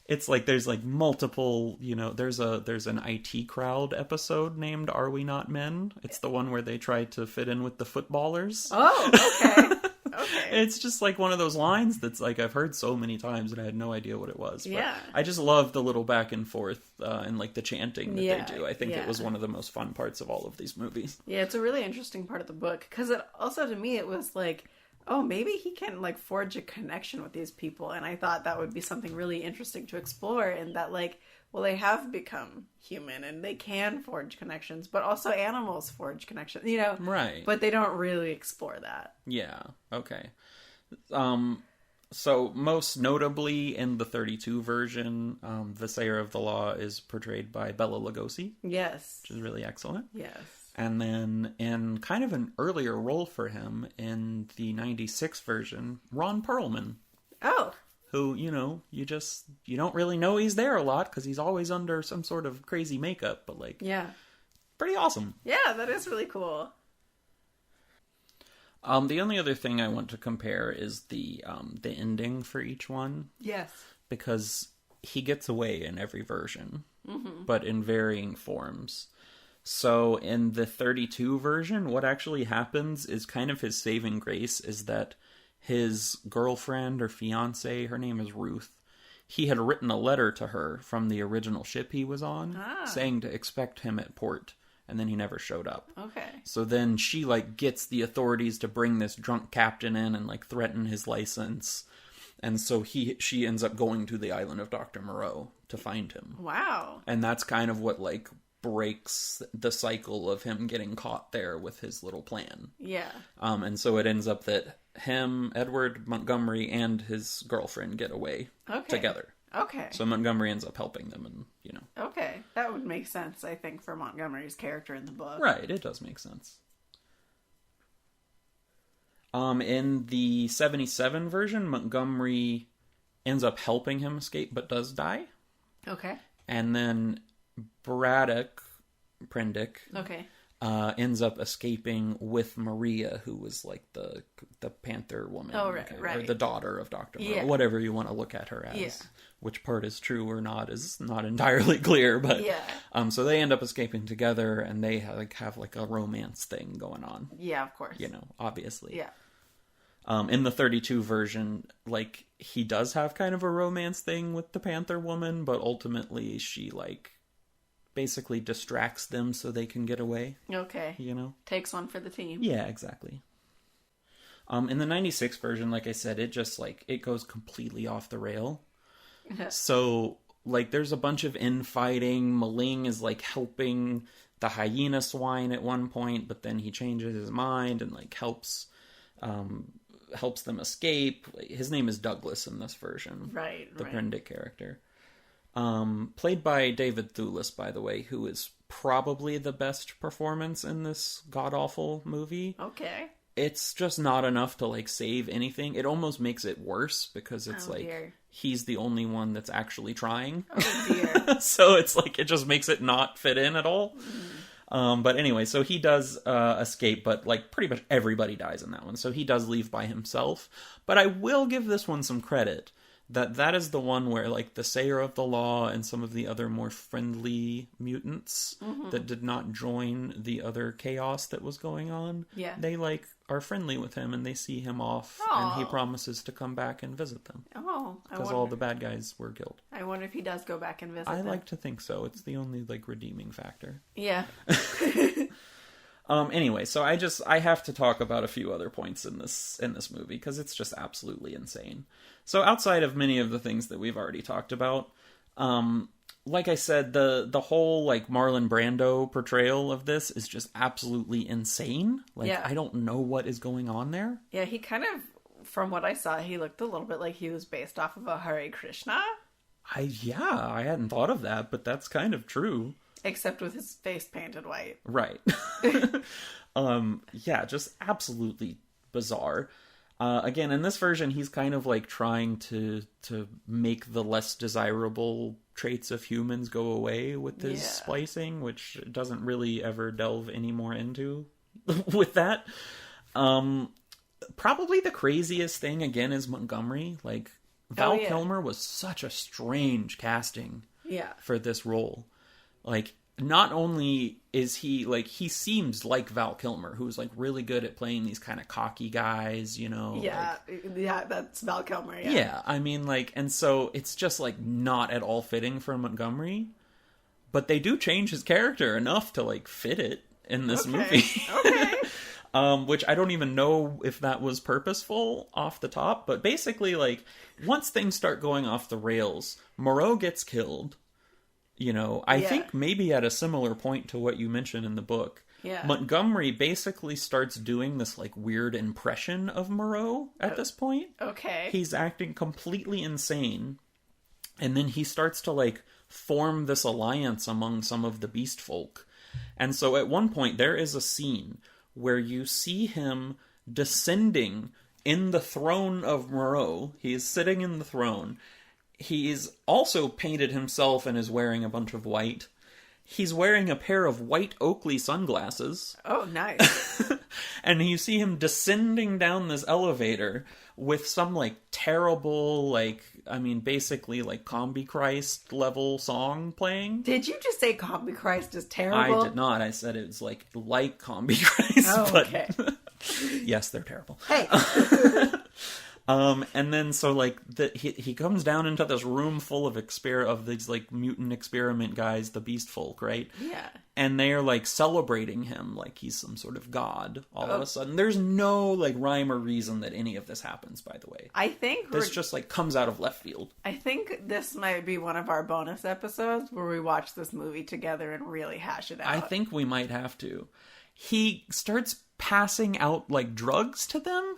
A: It's like there's like multiple, there's an IT Crowd episode named "Are We Not Men?" It's the one where they try to fit in with the footballers.
B: Oh, okay. Okay.
A: It's just like one of those lines that's like I've heard so many times and I had no idea what it was. But
B: yeah.
A: I just love the little back and forth and like the chanting that they do. I think it was one of the most fun parts of all of these movies.
B: Yeah, it's a really interesting part of the book because it also, to me, it was like, oh, maybe he can like forge a connection with these people. And I thought that would be something really interesting to explore, and that like, well, they have become human and they can forge connections, but also animals forge connections,
A: Right.
B: But they don't really explore that.
A: Yeah. Okay. So most notably in the 32 version, the Sayer of the Law is portrayed by Bela Lugosi.
B: Yes.
A: Which is really excellent.
B: Yes.
A: And then in kind of an earlier role for him in the 96 version, Ron Perlman.
B: Oh.
A: Who, you don't really know he's there a lot because he's always under some sort of crazy makeup, but like,
B: yeah,
A: pretty awesome.
B: Yeah, that is really cool.
A: The only other thing I want to compare is the ending for each one.
B: Yes.
A: Because he gets away in every version, but in varying forms. So in the 32 version, what actually happens is kind of his saving grace is that his girlfriend or fiance, her name is Ruth, he had written a letter to her from the original ship he was on, saying to expect him at port, and then he never showed up.
B: Okay.
A: So then she, like, gets the authorities to bring this drunk captain in and, like, threaten his license, and so she ends up going to the island of Dr. Moreau to find him.
B: Wow.
A: And that's kind of what, like, breaks the cycle of him getting caught there with his little plan.
B: Yeah.
A: And so it ends up that him, Edward Montgomery, and his girlfriend get away together.
B: Okay.
A: So Montgomery ends up helping them, and
B: Okay, that would make sense, I think, for Montgomery's character in the book.
A: Right, it does make sense. In the 77 version, Montgomery ends up helping him escape, but does die.
B: Okay.
A: And then Braddock Prendick ends up escaping with Maria, who was like the Panther woman.
B: Oh, right.
A: Or the daughter of Dr. Moreau,
B: yeah.
A: Whatever you want to look at her as.
B: Yeah.
A: Which part is true or not is not entirely clear, but
B: yeah.
A: So they end up escaping together, and they have like a romance thing going on.
B: Yeah, of course.
A: Obviously.
B: Yeah.
A: In the 32 version, like, he does have kind of a romance thing with the Panther woman, but ultimately she, like, basically distracts them so they can get away.
B: Okay. Takes one for the team.
A: Yeah, exactly. In the 96 version, like I said, it just, like, it goes completely off the rail. So, like, there's a bunch of infighting. Maling is, like, helping the hyena swine at one point, but then he changes his mind and, like, helps them escape. His name is Douglas in this version.
B: Right,
A: the Prendick character. Played by David Thewlis, by the way, who is probably the best performance in this god-awful movie.
B: Okay.
A: It's just not enough to, like, save anything. It almost makes it worse because it's
B: dear.
A: He's the only one that's actually trying.
B: Oh, dear.
A: So it's like, it just makes it not fit in at all. But anyway, so he does escape, but like pretty much everybody dies in that one. So he does leave by himself. But I will give this one some credit. That is the one where, like, the Sayer of the Law and some of the other more friendly mutants that did not join the other chaos that was going on, they, like, are friendly with him and they see him off.
B: Aww.
A: And he promises to come back and visit them.
B: Oh,
A: because all the bad guys were killed.
B: I wonder if he does go back and visit
A: I
B: them.
A: like to think so. It's the only, like, redeeming factor.
B: Yeah.
A: Anyway, so I have to talk about a few other points in this movie because it's just absolutely insane. So outside of many of the things that we've already talked about, like I said, the whole like Marlon Brando portrayal of this is just absolutely insane. Like, I don't know what is going on there.
B: Yeah, he kind of, from what I saw, he looked a little bit like he was based off of a Hare Krishna. I
A: hadn't thought of that, but that's kind of true.
B: Except with his face painted white.
A: Right. Just absolutely bizarre. Again, in this version, he's kind of like trying to make the less desirable traits of humans go away with his splicing, which doesn't really ever delve any more into with that. Probably the craziest thing, again, is Montgomery. Like, Val Kilmer was such a strange casting for this role. Like, not only is he, like, he seems like Val Kilmer, who's, like, really good at playing these kind of cocky guys, you know?
B: Yeah, that's Val Kilmer,
A: Yeah, I mean, like, and so it's just, like, not at all fitting for Montgomery. But they do change his character enough to, like, fit it in this movie.
B: Okay.
A: Which I don't even know if that was purposeful off the top. But basically, like, once things start going off the rails, Moreau gets killed. You know, I think maybe at a similar point to what you mentioned in the book.
B: Yeah.
A: Montgomery basically starts doing this, like, weird impression of Moreau at this point.
B: Okay.
A: He's acting completely insane. And then he starts to, like, form this alliance among some of the beast folk. And so at one point, there is a scene where you see him descending in the throne of Moreau. He is sitting in the throne. He's also painted himself and is wearing a bunch of white. He's wearing a pair of white Oakley sunglasses.
B: Oh, nice.
A: And you see him descending down this elevator with some, like, terrible, like, I mean, basically, like, Combi Christ level song playing.
B: Did you just say Combi Christ is terrible?
A: I did not. I said it was, like Combi Christ.
B: Oh,
A: but
B: okay.
A: Yes, they're terrible.
B: Hey!
A: And then so like he comes down into this room full of these like mutant experiment guys, the beast folk, right?
B: Yeah.
A: And they are like celebrating him like he's some sort of god all of a sudden. There's no like rhyme or reason that any of this happens, by the way.
B: I think
A: this just like comes out of left field.
B: I think this might be one of our bonus episodes where we watch this movie together and really hash it out.
A: I think we might have to. He starts passing out like drugs to them.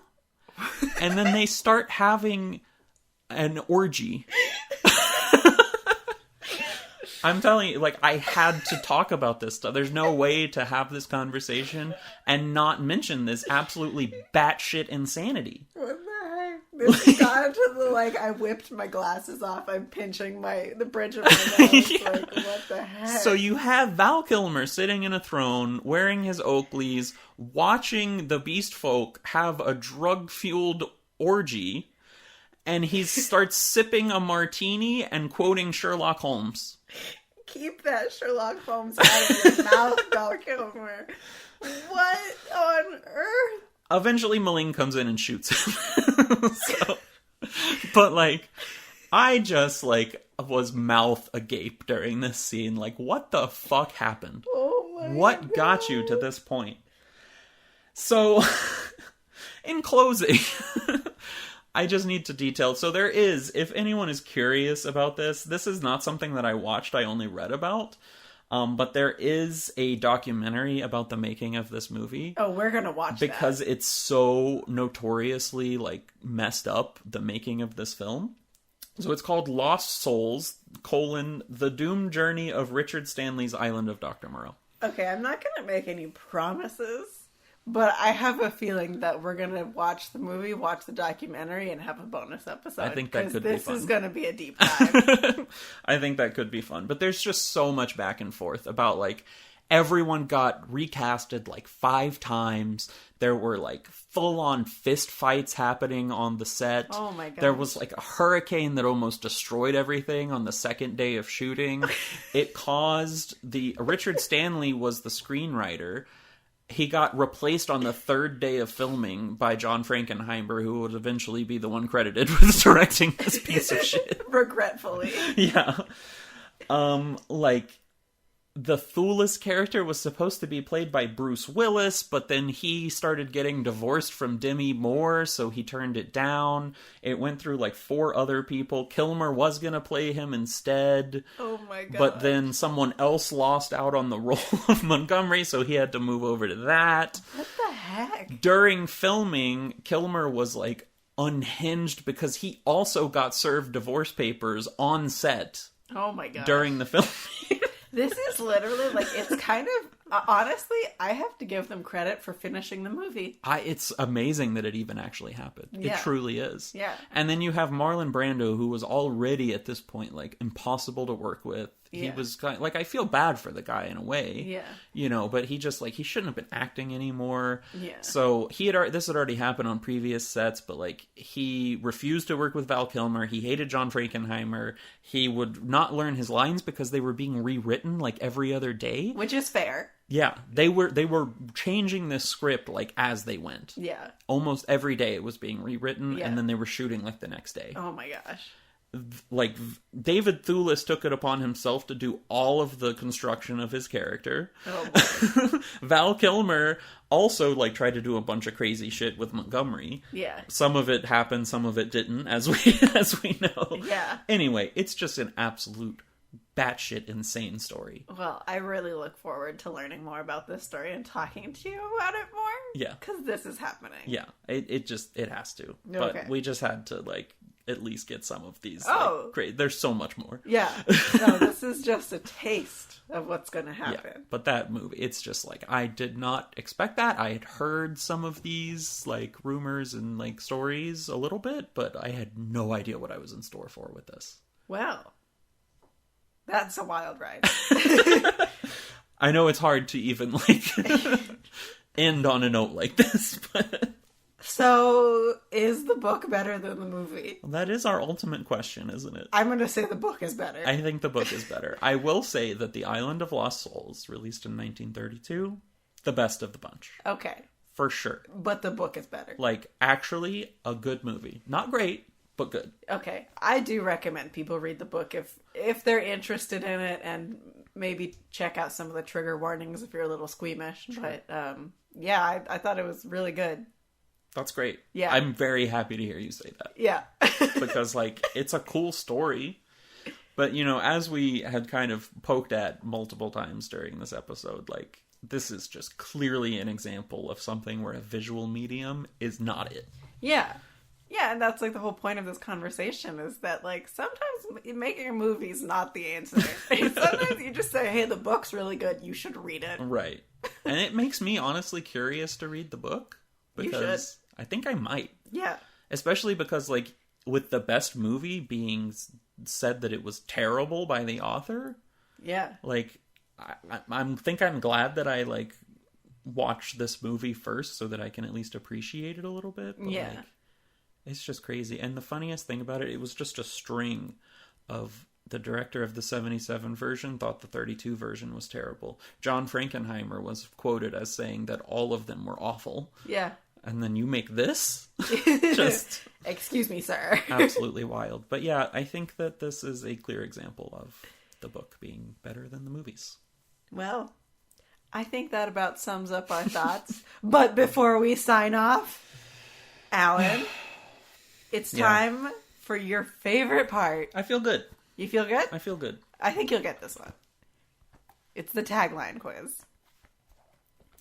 A: And then they start having an orgy. I'm telling you, like, I had to talk about this stuff. There's no way to have this conversation and not mention this absolutely batshit insanity.
B: What the heck? This got into the, like, I whipped my glasses off. I'm pinching the bridge of my nose.
A: Yeah.
B: Like, what the heck?
A: So you have Val Kilmer sitting in a throne, wearing his Oakleys, watching the beast folk have a drug-fueled orgy, and he starts sipping a martini and quoting Sherlock Holmes.
B: Keep that Sherlock Holmes out of your mouth, Val Kilmer. What on earth?
A: Eventually, Maling comes in and shoots him. But, like, I just, like, was mouth agape during this scene. Like, what the fuck happened?
B: Oh my
A: What
B: God.
A: got you to this point? So, in closing, I just need to detail. So there is, if anyone is curious about this is not something that I watched, I only read about. But there is a documentary about the making of this movie.
B: Oh, we're gonna watch
A: because it's so notoriously, like, messed up, the making of this film. So it's called Lost Souls, The Doomed Journey of Richard Stanley's Island of Dr. Moreau.
B: Okay, I'm not gonna make any promises, but I have a feeling that we're gonna watch the movie, watch the documentary, and have a bonus episode.
A: I think that could be fun.
B: This is gonna be a deep dive.
A: I think that could be fun. But there's just so much back and forth about, like, everyone got recasted, like, 5 times. There were, like, full-on fist fights happening on the set.
B: Oh my god.
A: There was, like, a hurricane that almost destroyed everything on the second day of shooting. It caused Richard Stanley was the screenwriter. He got replaced on the 3rd day of filming by John Frankenheimer, who would eventually be the one credited with directing this piece of shit.
B: Regretfully.
A: Yeah. Like, the Thewlis character was supposed to be played by Bruce Willis, but then he started getting divorced from Demi Moore, so he turned it down. It went through like 4 other people. Kilmer was going to play him instead.
B: Oh my god.
A: But then someone else lost out on the role of Montgomery, so he had to move over to that.
B: What the heck?
A: During filming, Kilmer was like unhinged because he also got served divorce papers on set.
B: Oh my god.
A: During the filming.
B: This is literally, like, it's kind of, honestly, I have to give them credit for finishing the movie.
A: It's amazing that it even actually happened.
B: Yeah.
A: It truly is.
B: Yeah.
A: And then you have Marlon Brando, who was already at this point, like, impossible to work with. He
B: Yeah.
A: was kind of, like, I feel bad for the guy in a way.
B: Yeah.
A: You know, but he just, like, he shouldn't have been acting anymore.
B: Yeah.
A: So this had already happened on previous sets, but, like, he refused to work with Val Kilmer. He hated John Frankenheimer. He would not learn his lines because they were being rewritten, like, every other day.
B: Which is fair.
A: Yeah. They were changing this script, like, as they went.
B: Yeah.
A: Almost every day it was being rewritten,
B: Yeah.
A: and then they were shooting, like, the next day.
B: Oh my gosh.
A: Like, David Thewlis took it upon himself to do all of the construction of his character.
B: Oh boy.
A: Val Kilmer also, like, tried to do a bunch of crazy shit with Montgomery.
B: Yeah.
A: Some of it happened, some of it didn't, as we know.
B: Yeah.
A: Anyway, it's just an absolute batshit insane story.
B: Well, I really look forward to learning more about this story and talking to you about it more.
A: Yeah.
B: Because this is happening.
A: Yeah. It has to. But
B: Okay.
A: we just had to, like, at least get some of these.
B: Oh.
A: Like, great. There's so much more.
B: Yeah. No, this is just a taste of what's going to happen.
A: Yeah, but that movie, it's just like, I did not expect that. I had heard some of these, like, rumors and, like, stories a little bit, but I had no idea what I was in store for with this.
B: Well, that's a wild ride.
A: I know it's hard to even, like, end on a note like this, but...
B: So, is the book better than the movie?
A: That is our ultimate question, isn't it?
B: I'm going to say the book is better.
A: I think the book is better. I will say that The Island of Lost Souls, released in 1932, the best of the bunch.
B: Okay.
A: For sure.
B: But the book is better.
A: Like, actually, a good movie. Not great, but good.
B: Okay. I do recommend people read the book if they're interested in it, and maybe check out some of the trigger warnings if you're a little squeamish. Sure. But, yeah, I thought it was really good.
A: That's great.
B: Yeah.
A: I'm very happy to hear you say that.
B: Yeah.
A: Because, like, it's a cool story. But, you know, as we had kind of poked at multiple times during this episode, like, this is just clearly an example of something where a visual medium is not it.
B: Yeah. Yeah, and that's, like, the whole point of this conversation is that, like, sometimes making a movie is not the answer. Sometimes you just say, hey, the book's really good, you should read it.
A: Right. And it makes me honestly curious to read the book. Because
B: you should.
A: I think I might.
B: Yeah.
A: Especially because, like, with the best movie being said that it was terrible by the author.
B: Yeah.
A: Like, I'm glad that I, like, watched this movie first so that I can at least appreciate it a little bit. But,
B: yeah.
A: like, it's just crazy. And the funniest thing about it, it was just a string of... The director of the 77 version thought the 32 version was terrible. John Frankenheimer was quoted as saying that all of them were awful.
B: Yeah.
A: And then you make this? Just...
B: Excuse me, sir.
A: Absolutely wild. But yeah, I think that this is a clear example of the book being better than the movies.
B: Well, I think that about sums up our thoughts. But before we sign off, Alan, it's time for your favorite part.
A: I feel good.
B: You feel good?
A: I feel good.
B: I think you'll get this one. It's the tagline quiz.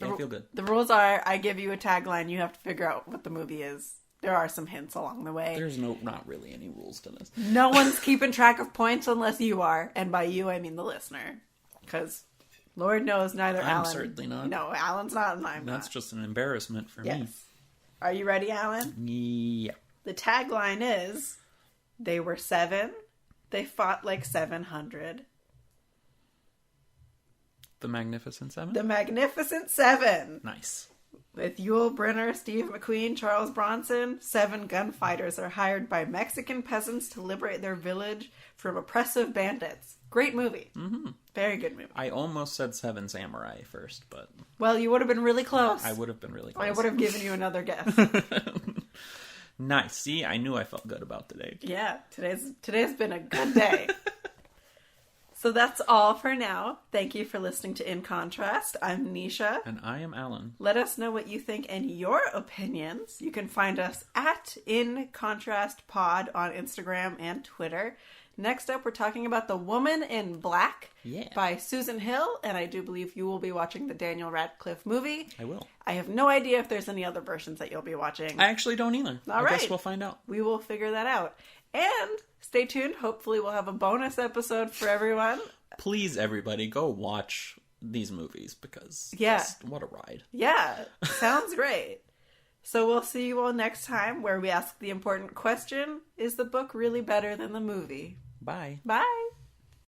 A: I feel good.
B: The rules are, I give you a tagline, you have to figure out what the movie is. There are some hints along the way.
A: There's not really any rules to this.
B: No one's keeping track of points unless you are. And by you, I mean the listener. Because Lord knows neither Alan...
A: I'm certainly not.
B: No, Alan's not and I'm
A: That's
B: not.
A: just an embarrassment for me.
B: Are you ready, Alan?
A: Yeah.
B: The tagline is, they were 7... They fought like 700.
A: The Magnificent Seven?
B: The Magnificent Seven.
A: Nice.
B: With Yul Brynner, Steve McQueen, Charles Bronson, 7 gunfighters are hired by Mexican peasants to liberate their village from oppressive bandits. Great movie. Mm-hmm. Very good movie.
A: I almost said 7 Samurai first, but...
B: Well, you would have been really close.
A: I would have been really close.
B: I would have given you another guess.
A: Nice. See, I knew I felt good about today.
B: Yeah, today's been a good day. So that's all for now. Thank you for listening to In Contrast. I'm Nisha.
A: And I am Alan.
B: Let us know what you think and your opinions. You can find us at In Contrast Pod on Instagram and Twitter. Next up, we're talking about The Woman in Black by Susan Hill, and I do believe you will be watching the Daniel Radcliffe movie.
A: I will.
B: I have no idea if there's any other versions that you'll be watching.
A: I actually don't either.
B: All right.
A: I guess we'll find out.
B: We will figure that out. And stay tuned. Hopefully we'll have a bonus episode for everyone.
A: Please, everybody, go watch these movies because what a ride.
B: Yeah, sounds great. So we'll see you all next time where we ask the important question, is the book really better than the movie?
A: Bye.
B: Bye.